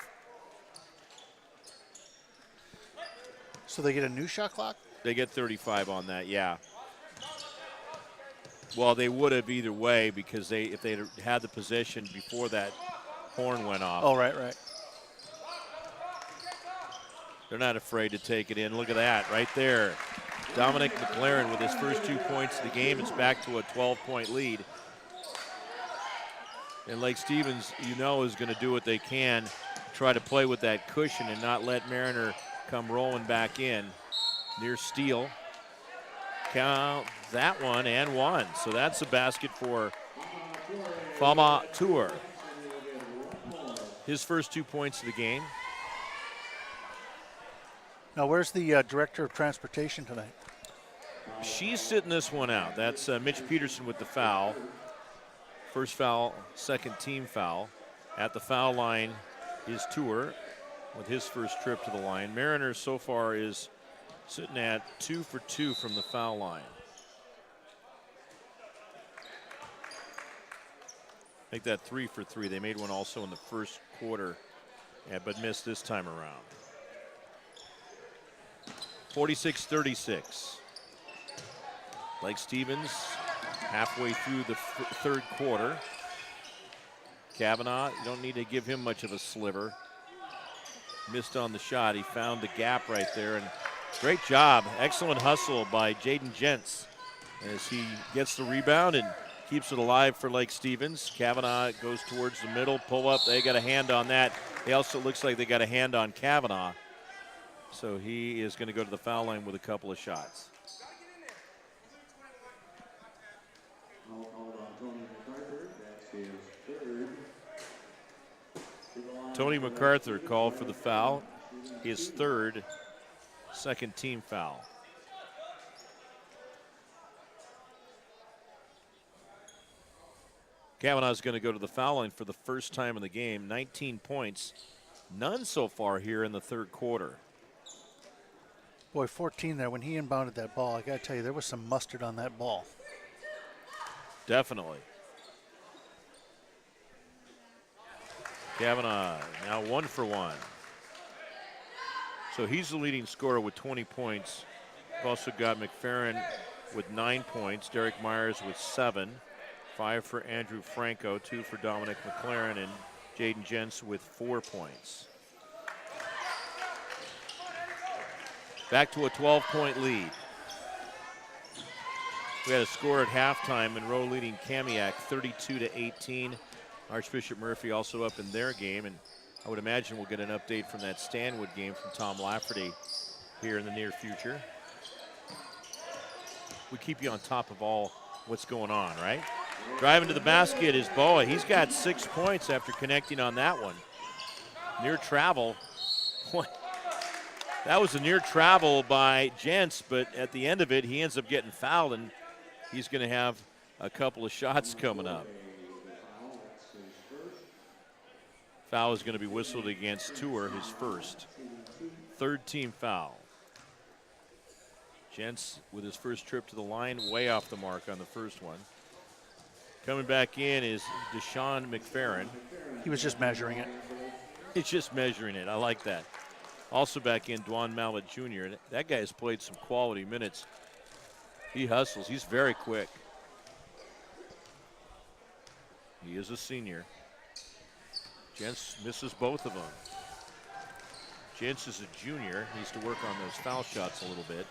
So they get a new shot clock? They get 35 on that, yeah. Well, they would have either way, because if they had the possession before that horn went off. Oh, right. They're not afraid to take it in. Look at that right there. Dominic McLaren with his first 2 points of the game. It's back to a 12-point lead. And Lake Stevens, is going to do what they can, try to play with that cushion and not let Mariner come rolling back in. Near steal. Count that one and one. So that's a basket for Macarthur. His first 2 points of the game. Now, where's the director of transportation tonight? She's sitting this one out. That's Mitch Peterson with the foul. First foul, second team foul. At the foul line is Tour with his first trip to the line. Mariners so far is sitting at 2 for 2 from the foul line. Make that 3 for 3. They made one also in the first quarter, but missed this time around. 46-36. Lake Stevens halfway through the third quarter. Kavanaugh, you don't need to give him much of a sliver. Missed on the shot. He found the gap right there, and great job. Excellent hustle by Jaden Gents as he gets the rebound and keeps it alive for Lake Stevens. Kavanaugh goes towards the middle, pull up. They got a hand on that. They also looks like they got a hand on Kavanaugh. So he is going to go to the foul line with a couple of shots. Tony Macarthur called for the foul. His third, second team foul. Kavanaugh's going to go to the foul line for the first time in the game. 19 points, none so far here in the third quarter. Boy, 14 there. When he inbounded that ball, I got to tell you, there was some mustard on that ball. Definitely. Kavanaugh now 1 for 1. So he's the leading scorer with 20 points. We've also got McFerrin with 9 points, Derek Myers with 7, 5 for Andrew Franco, 2 for Dominic McLaren, and Jaden Gents with 4 points. Back to a 12-point lead. We had a score at halftime, Monroe leading Kamiak 32-18. Archbishop Murphy also up in their game, and I would imagine we'll get an update from that Stanwood game from Tom Lafferty here in the near future. We keep you on top of all what's going on, right? Driving to the basket is Boa. He's got 6 points after connecting on that one. Near travel. That was a near travel by Gents, but at the end of it, he ends up getting fouled, and he's going to have a couple of shots coming up. Foul is going to be whistled against Tour, his first. Third team foul. Gents with his first trip to the line, way off the mark on the first one. Coming back in is Desean Mcferrin. He was just measuring it. He's just measuring it. I like that. Also back in, Dwan Mallett Jr. That guy has played some quality minutes. He hustles. He's very quick. He is a senior. Gents misses both of them. Gents is a junior. Needs to work on those foul shots a little bit.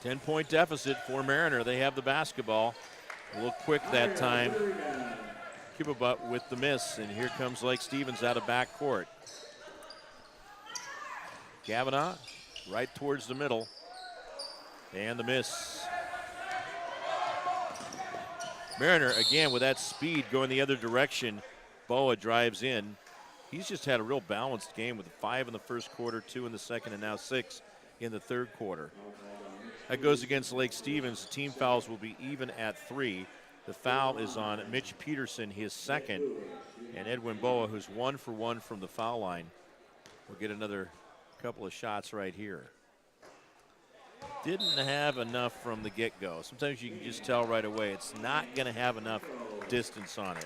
10-point deficit for Mariner. They have the basketball. A little quick that time. Kibabut with the miss, and here comes Lake Stevens out of backcourt. Kavanaugh right towards the middle, and the miss. Mariner again with that speed going the other direction. Boa drives in. He's just had a real balanced game with 5 in the first quarter, 2 in the second, and now 6 in the third quarter. That goes against Lake Stevens. The team fouls will be even at 3. The foul is on Mitch Peterson, his second, and Edwin Boa, who's 1 for 1 from the foul line, will get another couple of shots right here. Didn't have enough from the get-go. Sometimes you can just tell right away it's not going to have enough distance on it.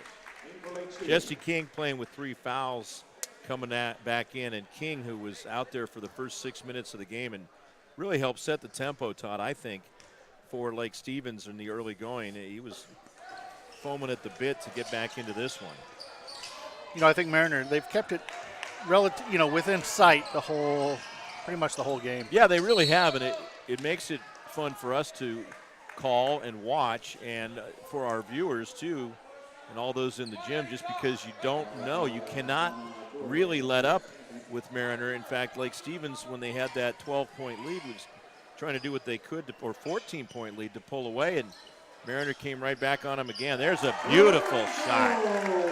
Jesse King playing with 3 fouls coming back in, and King, who was out there for the first 6 minutes of the game and really helped set the tempo, Todd, I think, for Lake Stevens in the early going. He was foaming at the bit to get back into this one. You know, I think Mariner, they've kept it within sight pretty much the whole game. Yeah, they really have, and it makes it fun for us to call and watch, and for our viewers too, and all those in the gym, just because you don't know. You cannot really let up with Mariner. In fact, Lake Stevens, when they had that 12-point lead, was trying to do what they could, or 14-point lead, to pull away, and Mariner came right back on him again. There's a beautiful shot.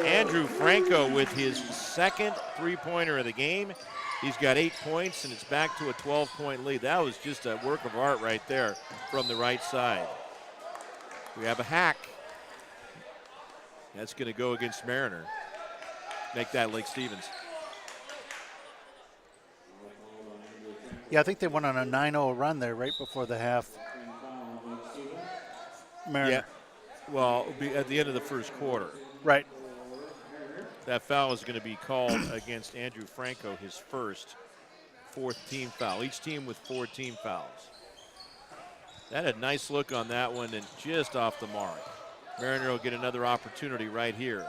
Andrew Franco with his second three-pointer of the game. He's got 8 points, and it's back to a 12-point lead. That was just a work of art right there from the right side. We have a hack. That's going to go against Mariner. Make that Lake Stevens. Yeah, I think they went on a 9-0 run there right before the half. Mariner. Yeah, well, it'll be at the end of the first quarter. Right. That foul is going to be called against Andrew Franco, his fourth team foul. Each team with 4 team fouls. That had a nice look on that one and just off the mark. Mariner will get another opportunity right here.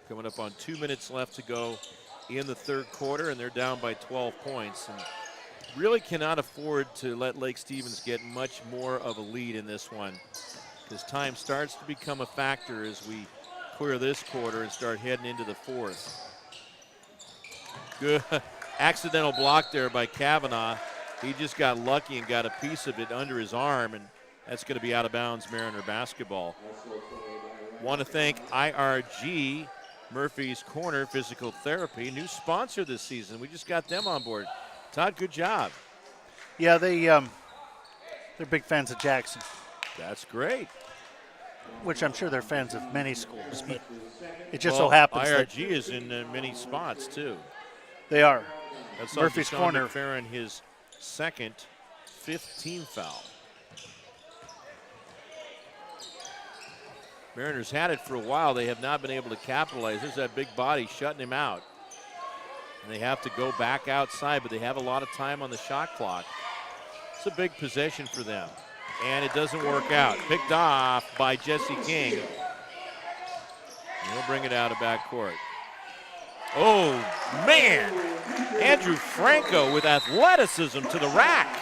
Coming up on 2 minutes left to go in the third quarter, and they're down by 12 points. And really cannot afford to let Lake Stevens get much more of a lead in this one, because time starts to become a factor as we clear this quarter and start heading into the fourth. Good accidental block there by Kavanaugh. He just got lucky and got a piece of it under his arm, and that's going to be out of bounds, Mariner basketball. Want to thank IRG Murphy's Corner Physical Therapy, new sponsor this season. We just got them on board. Todd, good job. Yeah, they're big fans of Jackson. That's great. Which I'm sure they're fans of many schools, but it just so happens IRG is in many spots too. They are. That's Murphy's Desean Corner. Mcferrin, his second, 5th team foul. Mariners had it for a while. They have not been able to capitalize. There's that big body shutting him out. And they have to go back outside, but they have a lot of time on the shot clock. It's a big possession for them. And it doesn't work out. Picked off by Jesse King. And he'll bring it out of backcourt. Oh, man! Andrew Franco with athleticism to the rack.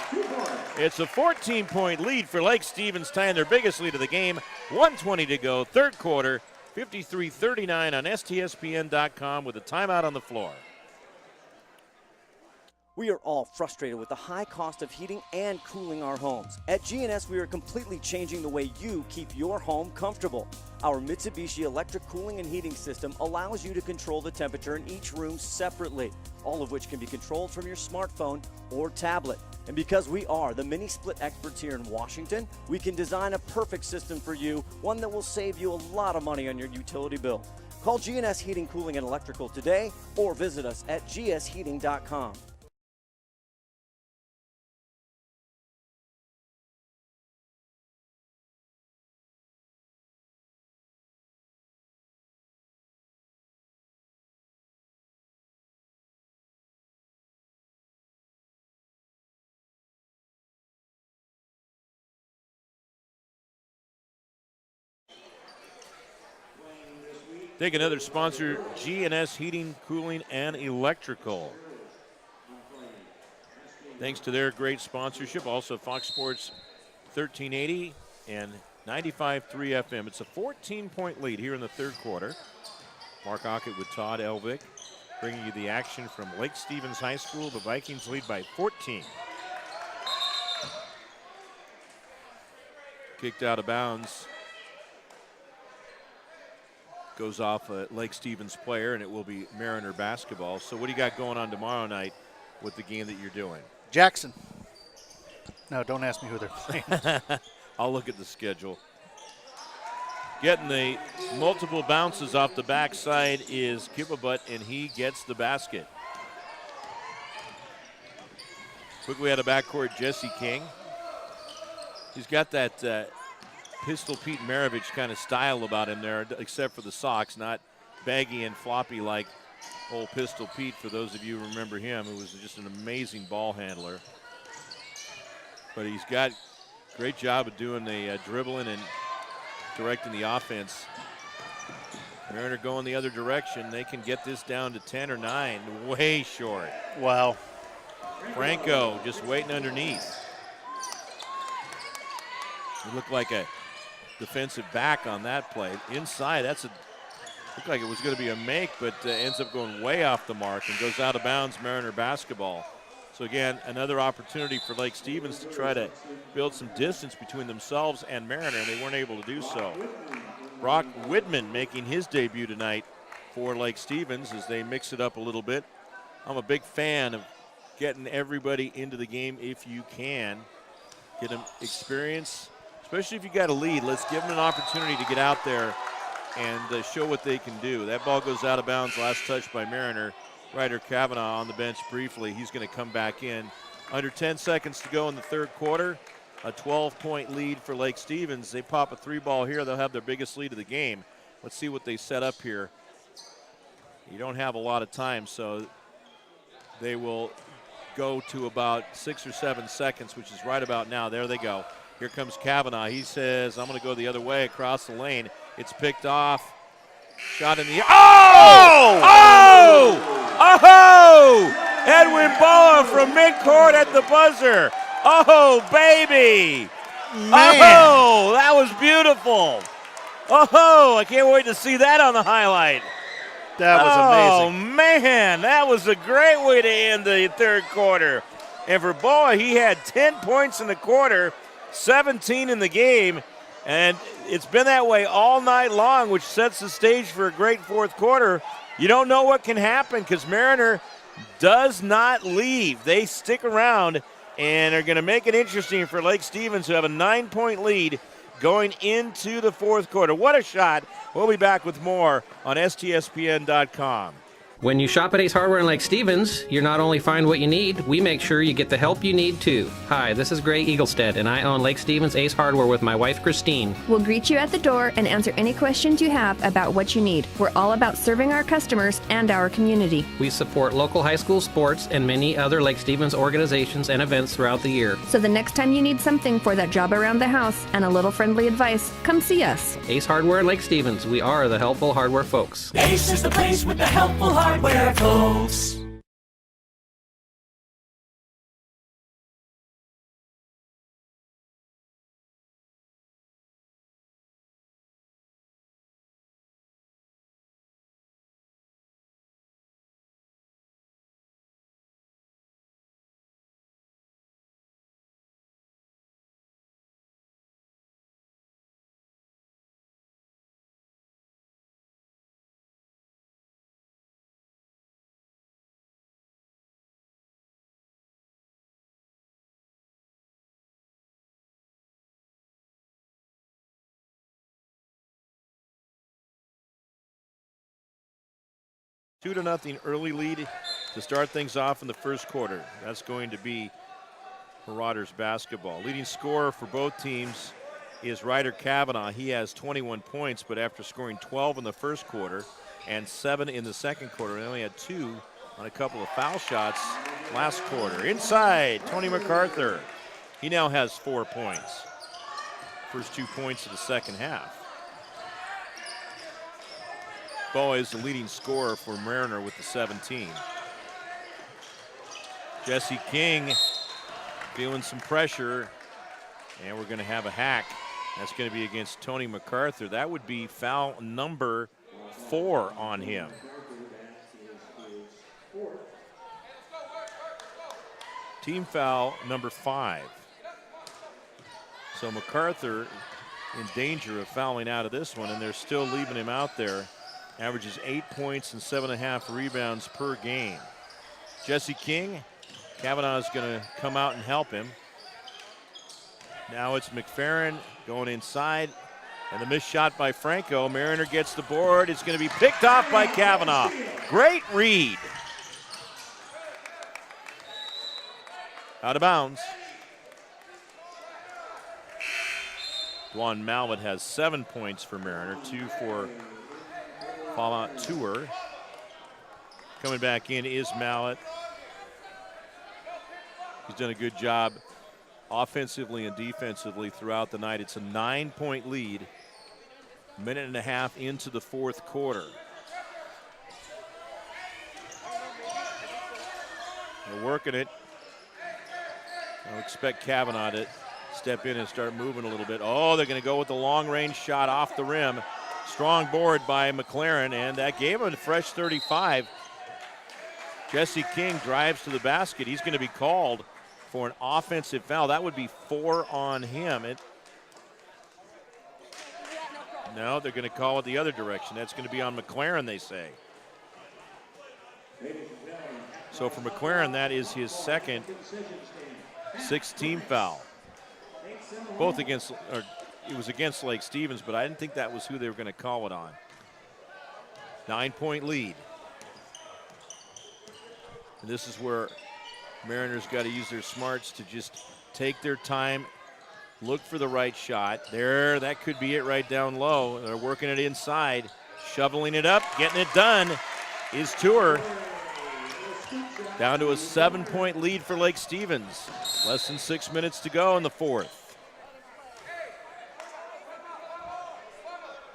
It's a 14-point lead for Lake Stevens, tying their biggest lead of the game. 1:20 to go, third quarter, 53-39 on STSPN.com with a timeout on the floor. We are all frustrated with the high cost of heating and cooling our homes. At G&S, we are completely changing the way you keep your home comfortable. Our Mitsubishi electric cooling and heating system allows you to control the temperature in each room separately, all of which can be controlled from your smartphone or tablet. And because we are the mini split experts here in Washington, we can design a perfect system for you, one that will save you a lot of money on your utility bill. Call G&S Heating, Cooling, and Electrical today or visit us at gsheating.com. Take another sponsor, G&S Heating, Cooling, and Electrical. Thanks to their great sponsorship, also Fox Sports 1380 and 95.3 FM. It's a 14-point lead here in the third quarter. Mark Aucutt with Todd Elvick, bringing you the action from Lake Stevens High School. The Vikings lead by 14. Kicked out of bounds. Goes off a Lake Stevens player, and it will be Mariner basketball. So what do you got going on tomorrow night with the game that you're doing? Jackson. No, don't ask me who they're playing. I'll look at the schedule. Getting the multiple bounces off the backside is Kibabut, and he gets the basket. Quickly out of backcourt, Jesse King. He's got that Pistol Pete Maravich kind of style about him there, except for the socks, not baggy and floppy like old Pistol Pete, for those of you who remember him, who was just an amazing ball handler. But he's got a great job of doing the dribbling and directing the offense. Mariner going the other direction. They can get this down to 10 or 9, way short. Wow. Franco just waiting underneath. It looked like a defensive back on that play. Inside, looked like it was going to be a make, but ends up going way off the mark and goes out of bounds. Mariner basketball. So again, another opportunity for Lake Stevens to try to build some distance between themselves and Mariner, and they weren't able to do so. Brock Widman making his debut tonight for Lake Stevens as they mix it up a little bit. I'm a big fan of getting everybody into the game if you can. Get them experience, especially if you got a lead. Let's give them an opportunity to get out there and show what they can do. That ball goes out of bounds, last touch by Mariner. Ryder Kavanaugh on the bench briefly. He's going to come back in. Under 10 seconds to go in the third quarter. A 12-point lead for Lake Stevens. They pop a 3-ball here. They'll have their biggest lead of the game. Let's see what they set up here. You don't have a lot of time, so they will go to about 6 or 7 seconds, which is right about now. There they go. Here comes Kavanaugh. He says, I'm going to go the other way across the lane. It's picked off. Shot in the air. Oh! Oh! Oh! Edwin Boa from midcourt at the buzzer. Oh, baby. Man. Oh, that was beautiful. Oh, I can't wait to see that on the highlight. That was amazing. Oh, man, that was a great way to end the third quarter. And for Boa, he had 10 points in the quarter, 17 in the game, and it's been that way all night long, which sets the stage for a great fourth quarter. You don't know what can happen because Mariner does not leave. They stick around and are going to make it interesting for Lake Stevens, who have a 9-point lead going into the fourth quarter. What a shot. We'll be back with more on STSPN.com. When you shop at Ace Hardware in Lake Stevens, you not only find what you need, we make sure you get the help you need too. Hi, this is Gray Eaglestead, and I own Lake Stevens Ace Hardware with my wife Christine. We'll greet you at the door and answer any questions you have about what you need. We're all about serving our customers and our community. We support local high school sports and many other Lake Stevens organizations and events throughout the year. So the next time you need something for that job around the house and a little friendly advice, come see us. Ace Hardware in Lake Stevens, we are the helpful hardware folks. Ace is the place with the helpful hardware folks. Two to nothing early lead to start things off in the first quarter. That's going to be Marauders basketball. Leading scorer for both teams is Ryder Kavanaugh. He has 21 points, but after scoring 12 in the first quarter and 7 in the second quarter, he only had 2 on a couple of foul shots last quarter. Inside, Tony Macarthur. He now has 4 points. First 2 points of the second half. Boa is the leading scorer for Mariner with the 17. Jesse King feeling some pressure, and we're going to have a hack. That's going to be against Tony Macarthur. That would be foul number 4 on him. Team foul number 5. So Macarthur in danger of fouling out of this one, and they're still leaving him out there. Averages 8 points and 7.5 rebounds per game. Jesse King, Kavanaugh is going to come out and help him. Now it's Mcferrin going inside, and the missed shot by Franco. Mariner gets the board. It's going to be picked off by Kavanaugh. Great read. Out of bounds. Dwan Malvett has 7 points for Mariner, 2 for Fallout Tour. Coming back in is Mallet. He's done a good job offensively and defensively throughout the night. It's a 9-point lead, minute and a half into the fourth quarter. They're working it. I expect Kavanaugh to step in and start moving a little bit. Oh, they're going to go with the long-range shot off the rim. Strong board by Mcferrin, and that gave him a fresh 35. Jesse King drives to the basket. He's going to be called for an offensive foul. That would be 4 on him. No, they're going to call it the other direction. That's going to be on Mcferrin, they say. So for Mcferrin, that is his second 6th-team foul. Both against, or it was against Lake Stevens, but I didn't think that was who they were going to call it on. 9-point lead. And this is where Mariners got to use their smarts to just take their time, look for the right shot. There, that could be it right down low. They're working it inside, shoveling it up, getting it done is Tour. Down to a 7-point lead for Lake Stevens. Less than 6 minutes to go in the 4th.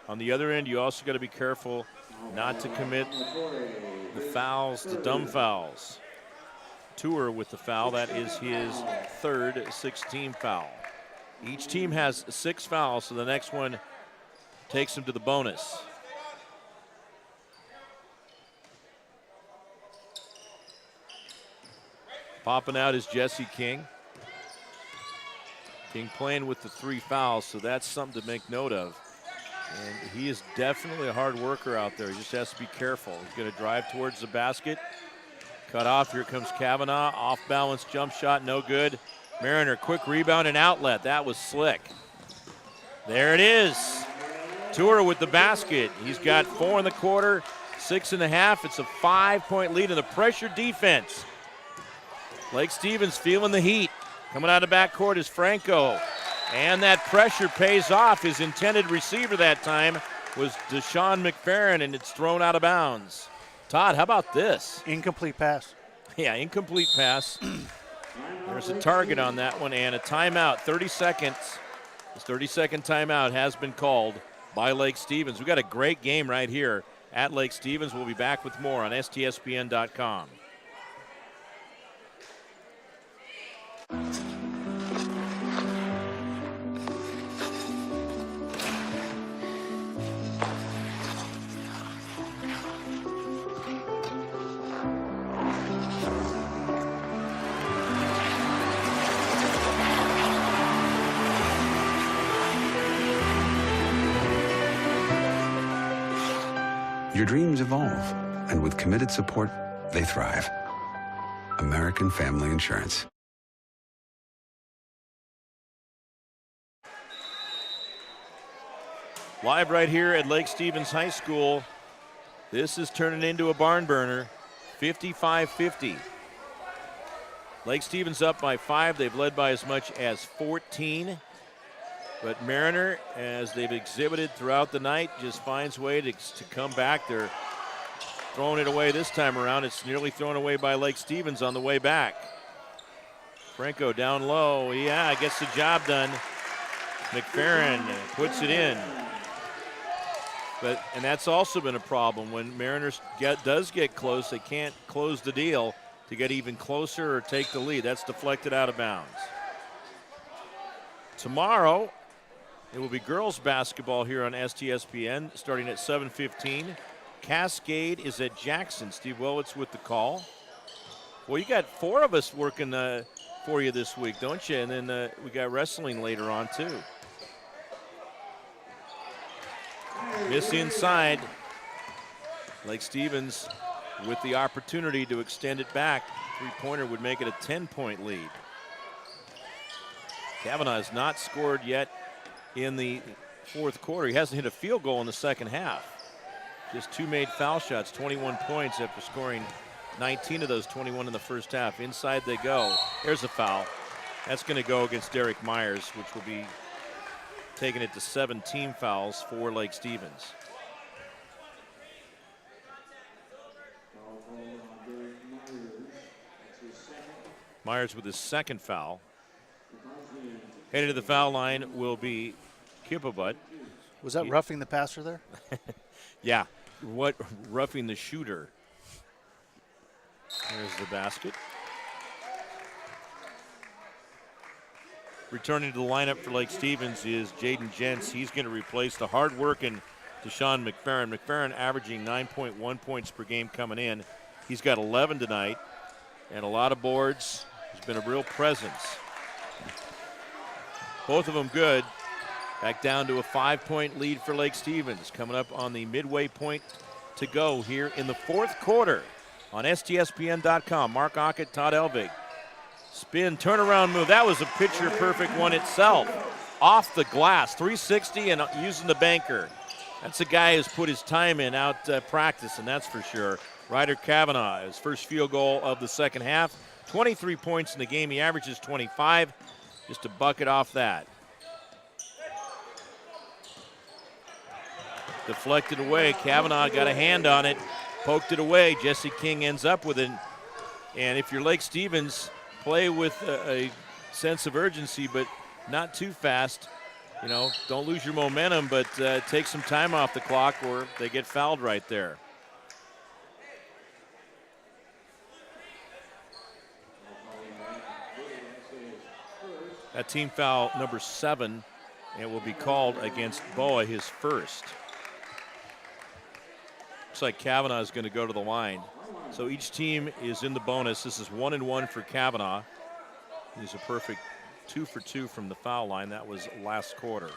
On the other end, you also got to be careful not to commit the fouls, the dumb fouls. Tour with the foul, that is his 3rd 6-team foul. Each team has 6 fouls, so the next one takes them to the bonus. Popping out is Jesse King. King playing with the 3 fouls, so that's something to make note of. And he is definitely a hard worker out there. He just has to be careful. He's going to drive towards the basket. Cut off. Here comes Kavanaugh. Off balance jump shot, no good. Mariner, quick rebound and outlet. That was slick. There it is. Tour with the basket. He's got 4 in the quarter, 6.5. It's a 5-point lead in the pressure defense. Lake Stevens feeling the heat. Coming out of backcourt is Franco. And that pressure pays off. His intended receiver that time was Desean Mcferrin, and it's thrown out of bounds. Todd, how about this? Incomplete pass. Yeah, incomplete pass. There's a target on that one and a timeout. 30 seconds. This 30-second timeout has been called by Lake Stevens. We've got a great game right here at Lake Stevens. We'll be back with more on STSPN.com. Your dreams evolve, and with committed support, they thrive. American Family Insurance. Live right here at Lake Stevens High School. This is turning into a barn burner, 55-50. Lake Stevens up by 5. They've led by as much as 14. But Mariner, as they've exhibited throughout the night, just finds a way to come back. They're throwing it away this time around. It's nearly thrown away by Lake Stevens on the way back. Franco down low. Yeah, gets the job done. Mcferrin puts it in. And that's also been a problem. When Mariners does get close, they can't close the deal to get even closer or take the lead. That's deflected out of bounds. Tomorrow, it will be girls basketball here on STSPN starting at 7:15. Cascade is at Jackson. Steve Willits with the call. Well, you got 4 of us working for you this week, don't you? And then we got wrestling later on, too. Miss inside. Lake Stevens with the opportunity to extend it back. 3-pointer would make it a 10-point lead. Kavanaugh has not scored yet in the 4th quarter. He hasn't hit a field goal in the second half. Just 2 made foul shots, 21 points after scoring 19 of those 21 in the first half. Inside they go. There's a foul. That's going to go against Derek Myers, which will be taking it to 7 team fouls for Lake Stevens. Myers with his 2nd foul. Headed to the foul line will be Kipabut. Was that roughing the passer there? Yeah, what roughing the shooter. There's the basket. returning to the lineup for Lake Stevens is Jaden Jentz. He's going to replace the hard-working Desean Mcferrin. Mcferrin averaging 9.1 points per game coming in. He's got 11 tonight and a lot of boards. He's been a real presence. Both of them good. Back down to a 5-point lead for Lake Stevens. Coming up on the midway point to go here in the fourth quarter on STSPN.com. Mark Aucutt, Todd Elvig. Spin, turnaround move. That was a picture-perfect one itself. Off the glass, 360 and using the banker. That's a guy who's put his time in out practicing, that's for sure. Ryder Kavanaugh, his first field goal of the second half. 23 points in the game. He averages 25. Just a bucket off that. Deflected away. Kavanaugh got a hand on it, poked it away. Jesse King ends up with it. And if you're Lake Stevens, play with a sense of urgency, but not too fast. You know, don't lose your momentum, but take some time off the clock or they get fouled right there. That team foul number 7, and will be called against Boa, his first. Looks like Kavanaugh is going to go to the line. So each team is in the bonus. This is 1-1 for Kavanaugh. He's a perfect 2 for 2 from the foul line. That was last quarter.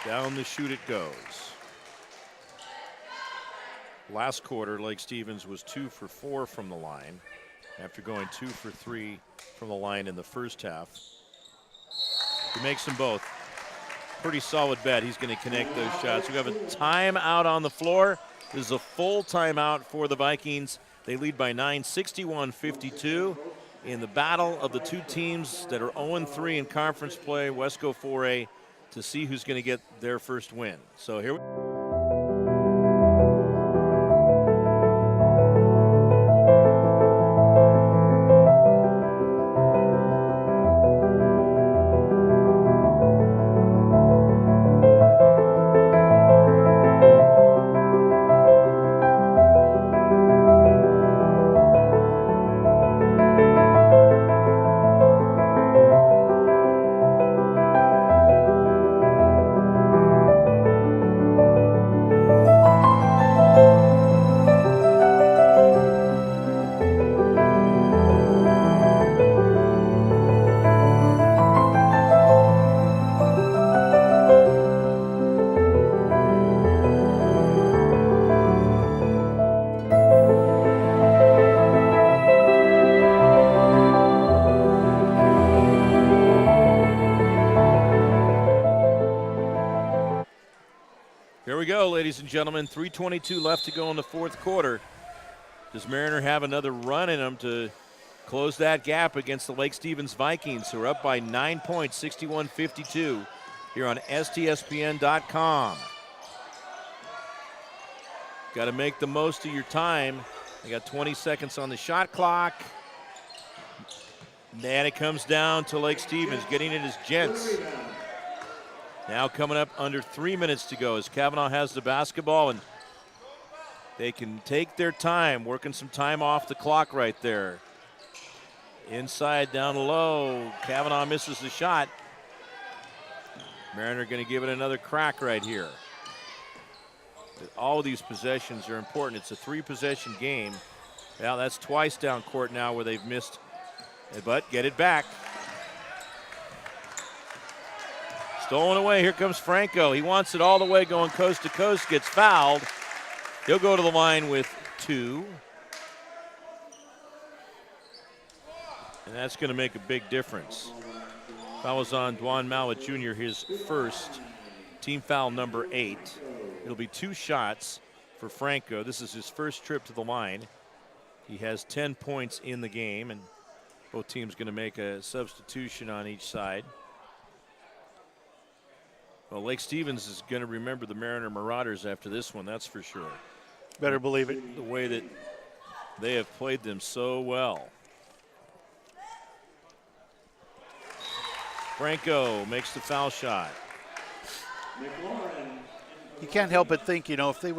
Down the chute it goes. Last quarter, Lake Stevens was 2 for 4 from the line after going 2 for 3 from the line in the first half. He makes them both. Pretty solid bet. He's going to connect those shots. We have a timeout on the floor. This is a full timeout for the Vikings. They lead by 9, 61-52 in the battle of the two teams that are 0-3 in conference play, Wesco 4A, to see who's going to get their first win. So here we go, ladies and gentlemen. 3:22 left to go in the fourth quarter. Does Mariner have another run in them to close that gap against the Lake Stevens Vikings, who are up by 9 points, 61-52, here on STSPN.com. Got to make the most of your time. They got 20 seconds on the shot clock. And it comes down to Lake Stevens. Getting it is Jentz. Now coming up under 3 minutes to go as Kavanaugh has the basketball, and they can take their time, working some time off the clock right there. Inside, down low. Kavanaugh misses the shot. Mariner going to give it another crack right here. All of these possessions are important. It's a 3-possession game. Now that's twice down court now where they've missed, but get it back. Stolen away. Here comes Franco. He wants it all the way going coast to coast. Gets fouled. He'll go to the line with 2. And that's going to make a big difference. Foul was on Dwan Mallett Jr., his first. Team foul number 8. It'll be 2 shots for Franco. This is his first trip to the line. He has 10 points in the game, and both teams going to make a substitution on each side. Well, Lake Stevens is going to remember the Mariner Marauders after this one, that's for sure. Better believe it. The way that they have played them so well. Franco makes the foul shot. You can't help but think, you know, if they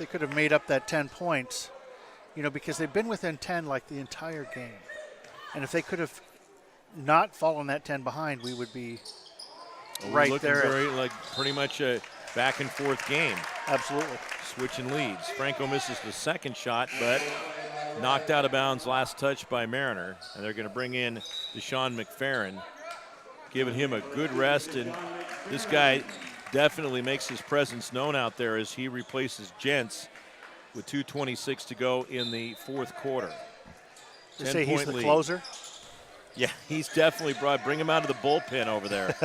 could have made up that 10 points, because they've been within 10 like the entire game. And if they could have not fallen that 10 behind, we would be right looking there. Very, like pretty much a back and forth game. Absolutely. Switching leads. Franco misses the second shot, but knocked out of bounds last touch by Mariner. And they're going to bring in Desean Mcferrin, giving him a good rest. And this guy definitely makes his presence known out there as he replaces Gents with 2:26 to go in the fourth quarter. You say he's the closer? Yeah, he's definitely bring him out of the bullpen over there.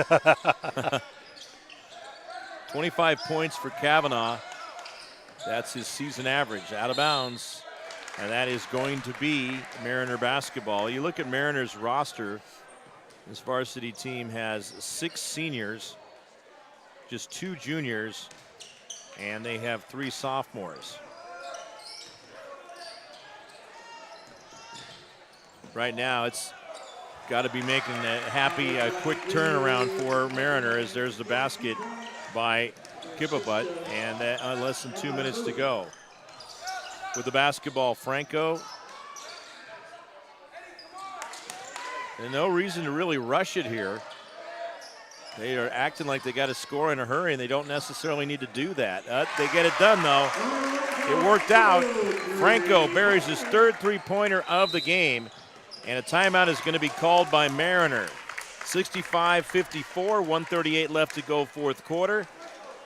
25 points for Kavanaugh. That's his season average. Out of bounds. And that is going to be Mariner basketball. You look at Mariners roster, this varsity team has 6 seniors, just 2 juniors, and they have 3 sophomores. Right now, it's got to be making a quick turnaround for Mariner as there's the basket by Kippabutt, and less than 2 minutes to go. With the basketball, Franco. And no reason to really rush it here. They are acting like they got to score in a hurry, and they don't necessarily need to do that. They get it done, though. It worked out. Franco buries his 3rd three-pointer of the game, and a timeout is going to be called by Mariner. 65-54, 1:38 left to go, fourth quarter.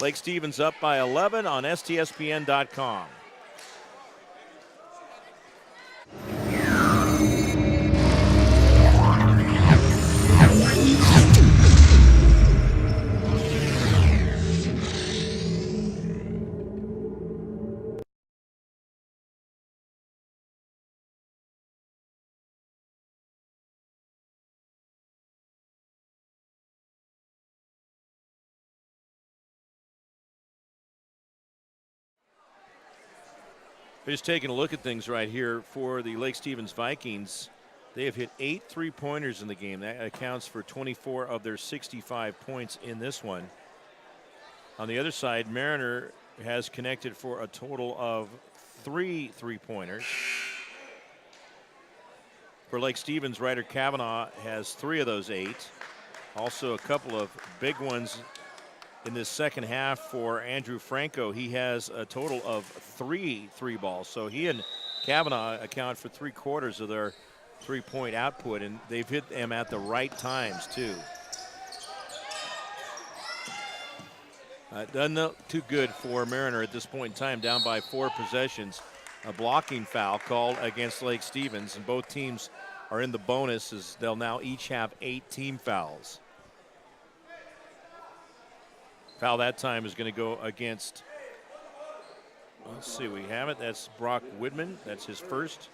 Lake Stevens up by 11 on STSPN.com. Just taking a look at things right here for the Lake Stevens Vikings. They have hit 8 three-pointers in the game. That accounts for 24 of their 65 points in this one. On the other side, Mariner has connected for a total of 3 three-pointers. For Lake Stevens, Ryder Kavanaugh has 3 of those 8. Also a couple of big ones in this second half for Andrew Franco. He has a total of 3 balls. So he and Kavanaugh account for 3/4 of their three-point output, and they've hit them at the right times too. Doesn't look too good for Mariner at this point in time, down by 4 possessions. A blocking foul called against Lake Stevens, and both teams are in the bonus as they'll now each have 8 team fouls. Foul that time is going to go against, let's see, we have it. That's Brock Widman. That's his first.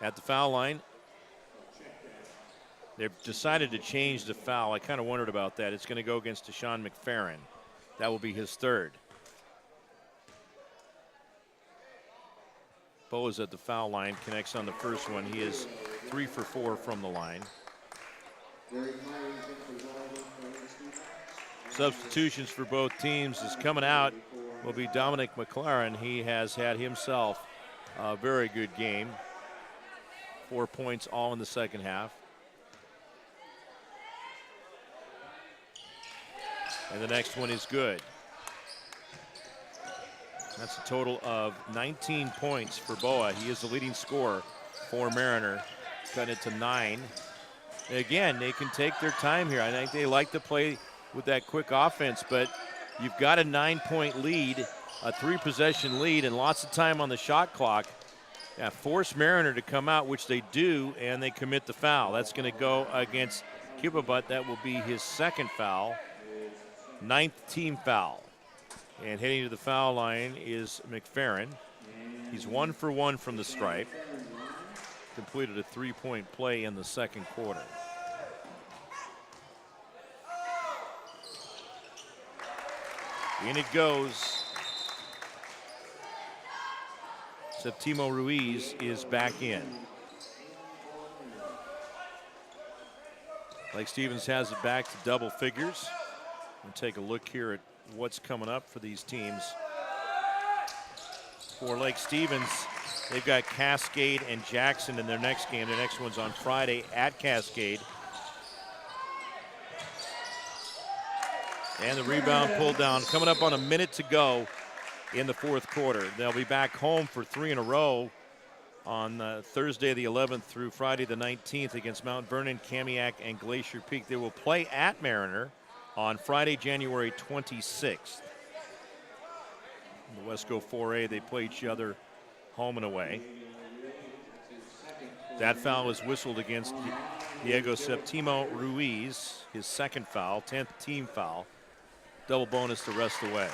At the foul line. They've decided to change the foul. I kind of wondered about that. It's going to go against Desean Mcferrin. That will be his 3rd. Bo is at the foul line, connects on the first one. He is 3 for 4 from the line. Substitutions for both teams is coming out will be Dominic McLaren. He has had himself a very good game. 4 points all in the second half. And the next one is good. That's a total of 19 points for Boa. He is the leading scorer for Mariner. Cut it to 9. Again, they can take their time here. I think they like to play with that quick offense, but you've got a 9-point lead, a 3-possession lead, and lots of time on the shot clock. Yeah, force Mariner to come out, which they do, and they commit the foul. That's going to go against Kippabutt. That will be his 2nd foul, 9th team foul. And heading to the foul line is McFerrin. He's 1 for 1 from the stripe. Completed a 3-point play in the second quarter. In it goes. Septimo Ruiz is back in. Lake Stevens has it back to double figures. We'll take a look here at what's coming up for these teams. For Lake Stevens, they've got Cascade and Jackson in their next game. Their next one's on Friday at Cascade. And the rebound pulled down. Coming up on a minute to go in the fourth quarter. They'll be back home for 3 in a row on Thursday the 11th through Friday the 19th against Mount Vernon, Kamiak, and Glacier Peak. They will play at Mariner on Friday, January 26th. In the Wesco 4A, they play each other home and away. That foul was whistled against Diego Septimo Ruiz, his second foul, 10th team foul. Double bonus the rest of the way.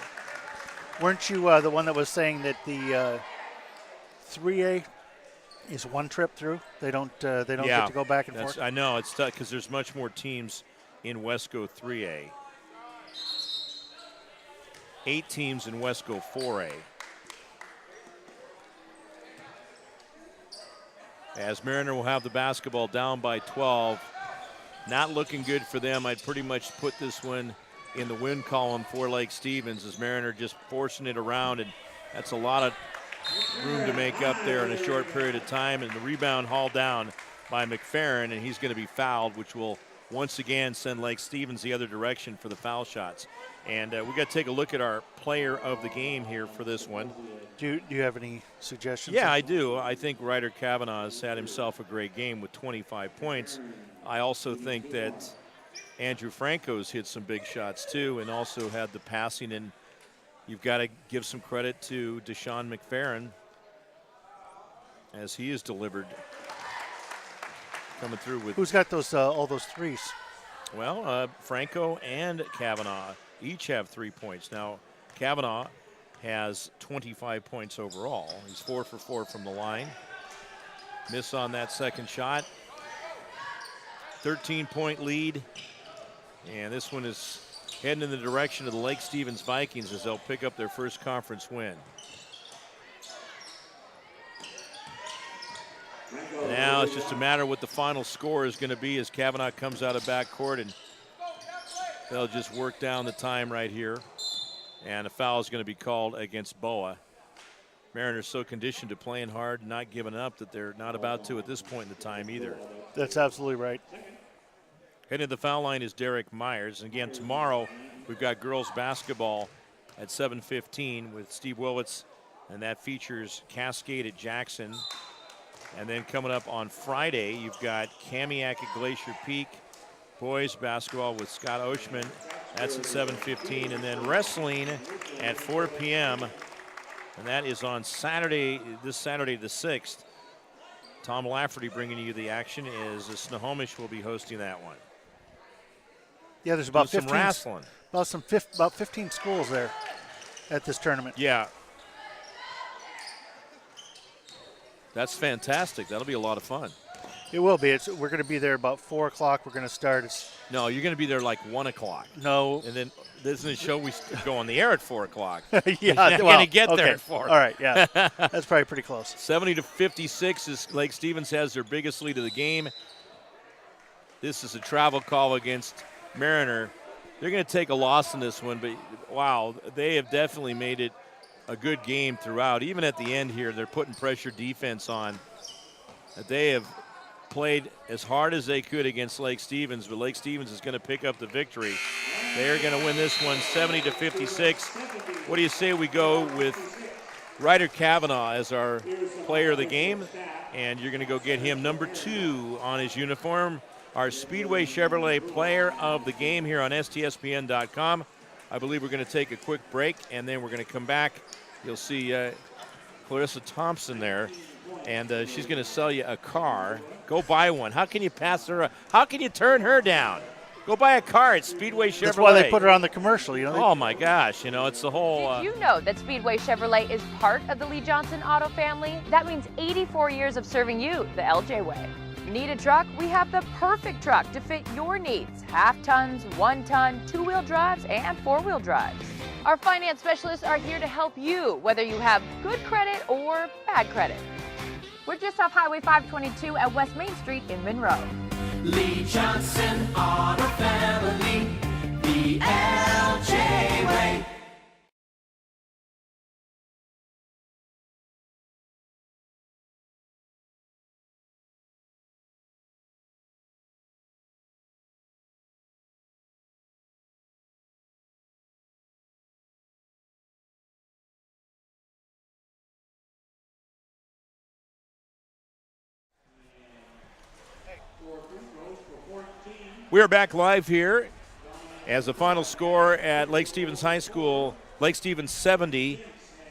Weren't you the one that was saying that the 3A is one trip through? They don't get to go back and forth? I know, it's tough because there's much more teams in Wesco 3A. 8 teams in Wesco 4A. As Mariner will have the basketball down by 12. Not looking good for them. I'd pretty much put this one in the win column for Lake Stevens as Mariner just forcing it around, and that's a lot of room to make up there in a short period of time. And the rebound hauled down by Mcferrin, and he's going to be fouled, which will once again send Lake Stevens the other direction for the foul shots. And we got to take a look at our player of the game here for this one. Do you have any suggestions? Yeah, I do. I think Ryder Kavanaugh has had himself a great game with 25 points. I also think that Andrew Franco's hit some big shots too, and also had the passing. And you've got to give some credit to Desean Mcferrin as he has delivered, coming through with. Who's got those all those threes? Well, Franco and Kavanaugh each have 3 points. Now, Kavanaugh has 25 points overall. He's 4 for 4 from the line. Miss on that second shot. 13-point lead. And this one is heading in the direction of the Lake Stevens Vikings as they'll pick up their first conference win. Now it's just a matter of what the final score is going to be as Kavanaugh comes out of backcourt, and they'll just work down the time right here. And a foul is going to be called against Boa. Mariners so conditioned to playing hard and not giving up that they're not about to at this point in the time either. That's absolutely right. Heading to the foul line is Derek Myers. And again, tomorrow we've got girls basketball at 7:15 with Steve Willits, and that features Cascade at Jackson. And then coming up on Friday, you've got Kamiak at Glacier Peak. Boys basketball with Scott Oshman. That's at 7:15. And then wrestling at 4 p.m. And that is on Saturday, this Saturday the 6th. Tom Lafferty bringing you the action as Snohomish will be hosting that one. Yeah, there's about 15, some wrestling. About 15 schools there at this tournament. Yeah. That's fantastic. That'll be a lot of fun. It will be. We're going to be there about 4 o'clock. We're going to start. No, you're going to be there like 1 o'clock. No. And then doesn't it show we go on the air at 4 o'clock? Yeah, you're not going to get there at 4. All right, yeah. That's probably pretty close. 70-56 as Lake Stevens has their biggest lead of the game. This is a travel call against Mariner. They're going to take a loss in this one, but wow, they have definitely made it a good game throughout. Even at the end here, they're putting pressure defense on. They have played as hard as they could against Lake Stevens, but Lake Stevens is going to pick up the victory. They are going to win this one 70-56. What do you say we go with Ryder Kavanaugh as our player of the game? And you're going to go get him number 2 on his uniform, our Speedway Chevrolet player of the game here on STSPN.com. I believe we're going to take a quick break, and then we're going to come back. You'll see Clarissa Thompson there, and she's going to sell you a car. Go buy one. How can you pass her? How can you turn her down? Go buy a car at Speedway Chevrolet. That's why they put her on the commercial, you know. Oh my gosh, you know, it's the whole. Did you know that Speedway Chevrolet is part of the Lee Johnson Auto family? That means 84 years of serving you the LJ way. Need a truck? We have the perfect truck to fit your needs. Half tons, 1 ton, 2-wheel drives, and 4-wheel drives. Our finance specialists are here to help you, whether you have good credit or bad credit. We're just off Highway 522 at West Main Street in Monroe. Lee Johnson Auto Family, the LJ way. We are back live here as the final score at Lake Stevens High School, Lake Stevens 70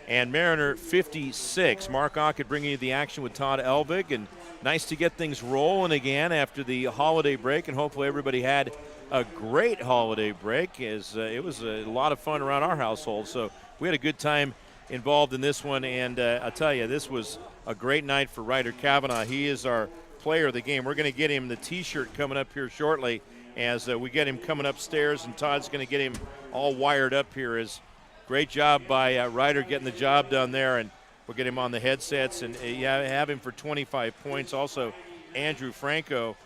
and Mariner 56. Mark Aucutt bringing you the action with Todd Elvig, and nice to get things rolling again after the holiday break, and hopefully everybody had a great holiday break, as it was a lot of fun around our household, so we had a good time involved in this one, and I'll tell you, this was a great night for Ryder Kavanaugh. He is our player of the game. We're going to get him the T-shirt coming up here shortly as we get him coming upstairs, and Todd's going to get him all wired up here. Great job by Ryder getting the job done there, and we'll get him on the headsets and have him for 25 points. Also, Andrew Franco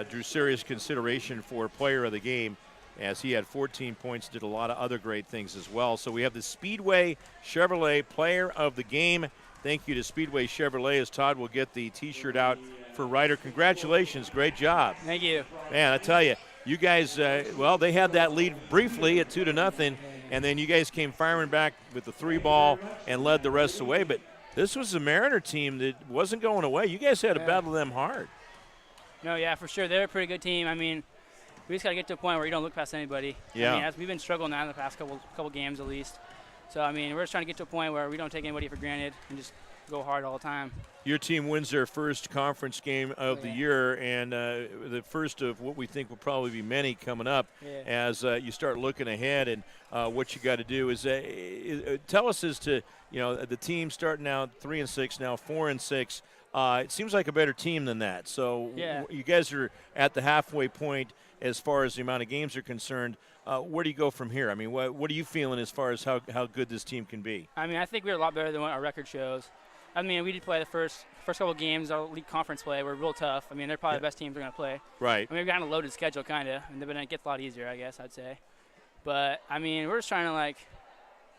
drew serious consideration for player of the game as he had 14 points, did a lot of other great things as well. So we have the Speedway Chevrolet player of the game. Thank you to Speedway Chevrolet, as Todd will get the T-shirt out for Ryder. Congratulations, great job. Thank you. Man, I tell you, you guys, well, they had that lead briefly at 2-0, and then you guys came firing back with the 3-ball and led the rest away. But this was a Mariner team that wasn't going away. You guys had to battle them hard. No, yeah, for sure. They're a pretty good team. I mean, we just got to get to a point where you don't look past anybody. Yeah. I mean, we've been struggling now in the past couple games at least. So, I mean, we're just trying to get to a point where we don't take anybody for granted and just go hard all the time. Your team wins their first conference game of the year, and the first of what we think will probably be many coming up as you start looking ahead. And what you got to do is tell us as to, the team starting out 3-6, now 4-6. It seems like a better team than that. So you guys are at the halfway point as far as the amount of games are concerned. Where do you go from here? I mean, what are you feeling as far as how good this team can be? I mean, I think we're a lot better than what our record shows. I mean, we did play the first couple of games. Our league conference play were real tough. I mean, they're probably the best teams we're going to play. Right. I mean, we've got a loaded schedule, kind of, but it gets a lot easier, I guess, I'd say. But, I mean, we're just trying to,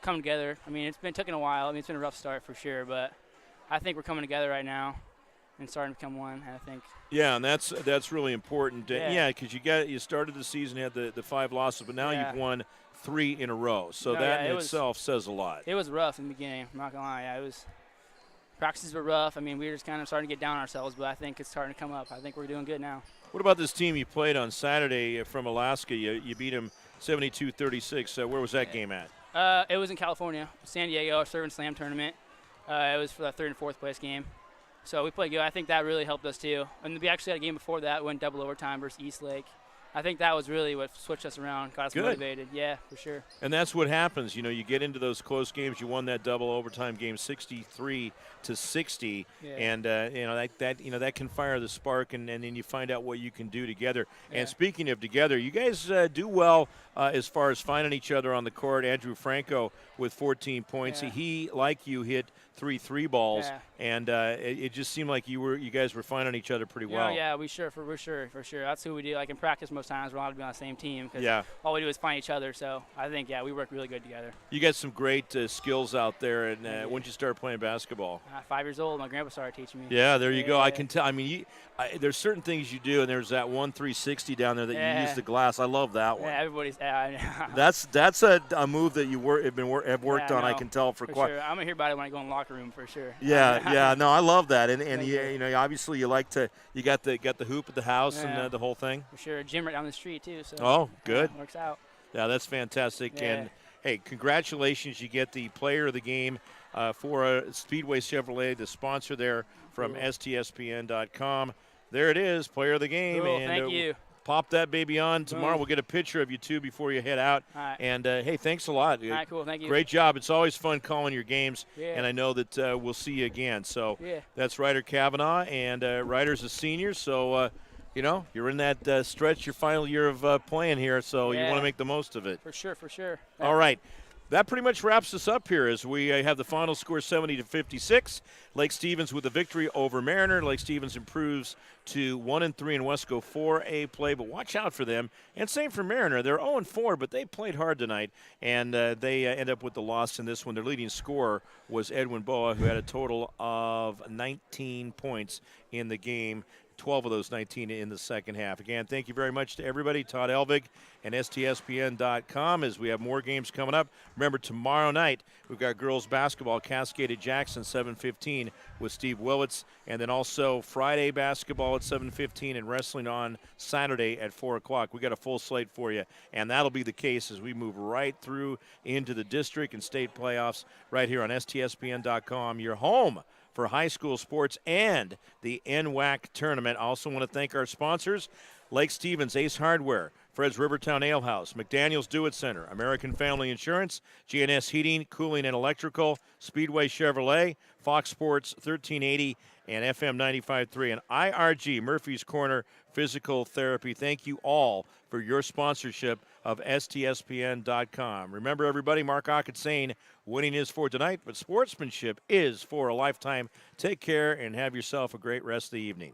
come together. I mean, it's been taking a while. I mean, it's been a rough start for sure, but I think we're coming together right now and starting to become one, I think. Yeah, and that's really important. Because you started the season, you had the 5 losses, but now you've won 3 in a row. So that in itself says a lot. It was rough in the beginning, I'm not going to lie. Yeah, practices were rough. I mean, we were just kind of starting to get down on ourselves, but I think it's starting to come up. I think we're doing good now. What about this team you played on Saturday from Alaska? You beat them 72-36. Where was that game at? It was in California, San Diego, our Serve and Slam tournament. It was for the 3rd and 4th place game. So we played good. I think that really helped us too. And we actually had a game before that, went double overtime versus Eastlake. I think that was really what switched us around, got us motivated. Yeah, for sure. And that's what happens. You get into those close games. You won that double overtime game 63-60, and that can fire the spark, and then you find out what you can do together. And speaking of together, you guys do well as far as finding each other on the court. Andrew Franco with 14 points. He, like you, hit 3 3-balls, and it just seemed like you guys were finding each other pretty well. Yeah, for sure. That's who we do. Like in practice, most times we're allowed to be on the same team because all we do is find each other. So I think we work really good together. You got some great skills out there. And when did you start playing basketball? 5 years old. My grandpa started teaching me. Yeah, there you go. I can tell. I mean, there's certain things you do, and there's that 1 360 down there that you use the glass. I love that one. Yeah, everybody's. That's a move that you have worked on. I can tell for quite. Sure. I'm gonna hear about it when I go in the locker room for sure. Yeah. No, I love that, and obviously you got the hoop at the house and the whole thing. For sure, gym right down the street too. So. Oh, good. Works out. Yeah, that's fantastic. And hey, congratulations! You get the player of the game for Speedway Chevrolet, the sponsor there from STSPN.com. There it is, player of the game. Cool. And thank you. Pop that baby on tomorrow. We'll get a picture of you two before you head out. All right. And hey, thanks a lot. All right, cool. Thank you. Great job. It's always fun calling your games, and I know that we'll see you again. So that's Ryder Kavanaugh, and Ryder's a senior, so you're in that stretch, your final year of playing here, so you want to make the most of it. For sure. All right. That pretty much wraps us up here as we have the final score 70-56. Lake Stevens with a victory over Mariner. Lake Stevens improves to 1-3 in Wesco 4A play, but watch out for them. And same for Mariner. They're 0-4, but they played hard tonight, and they end up with the loss in this one. Their leading scorer was Edwin Boa, who had a total of 19 points in the game. 12 of those 19 in the second half. Again, thank you very much to everybody. Todd Elvig and STSPN.com as we have more games coming up. Remember, tomorrow night we've got girls basketball, Cascade at Jackson, 7:15 with Steve Willits. And then also Friday basketball at 7:15 and wrestling on Saturday at 4 o'clock. We got a full slate for you, and that'll be the case as we move right through into the district and state playoffs right here on STSPN.com, your home for high school sports and the NWAC tournament. I also want to thank our sponsors, Lake Stevens Ace Hardware, Fred's Rivertown Ale House, McDaniel's Do-It Center, American Family Insurance, GNS Heating, Cooling, and Electrical, Speedway Chevrolet, Fox Sports 1380, and FM 95.3, and IRG, Murphy's Corner Physical Therapy. Thank you all for your sponsorship of STSPN.com. Remember, everybody, Mark Aucutt saying, winning is for tonight, but sportsmanship is for a lifetime. Take care and have yourself a great rest of the evening.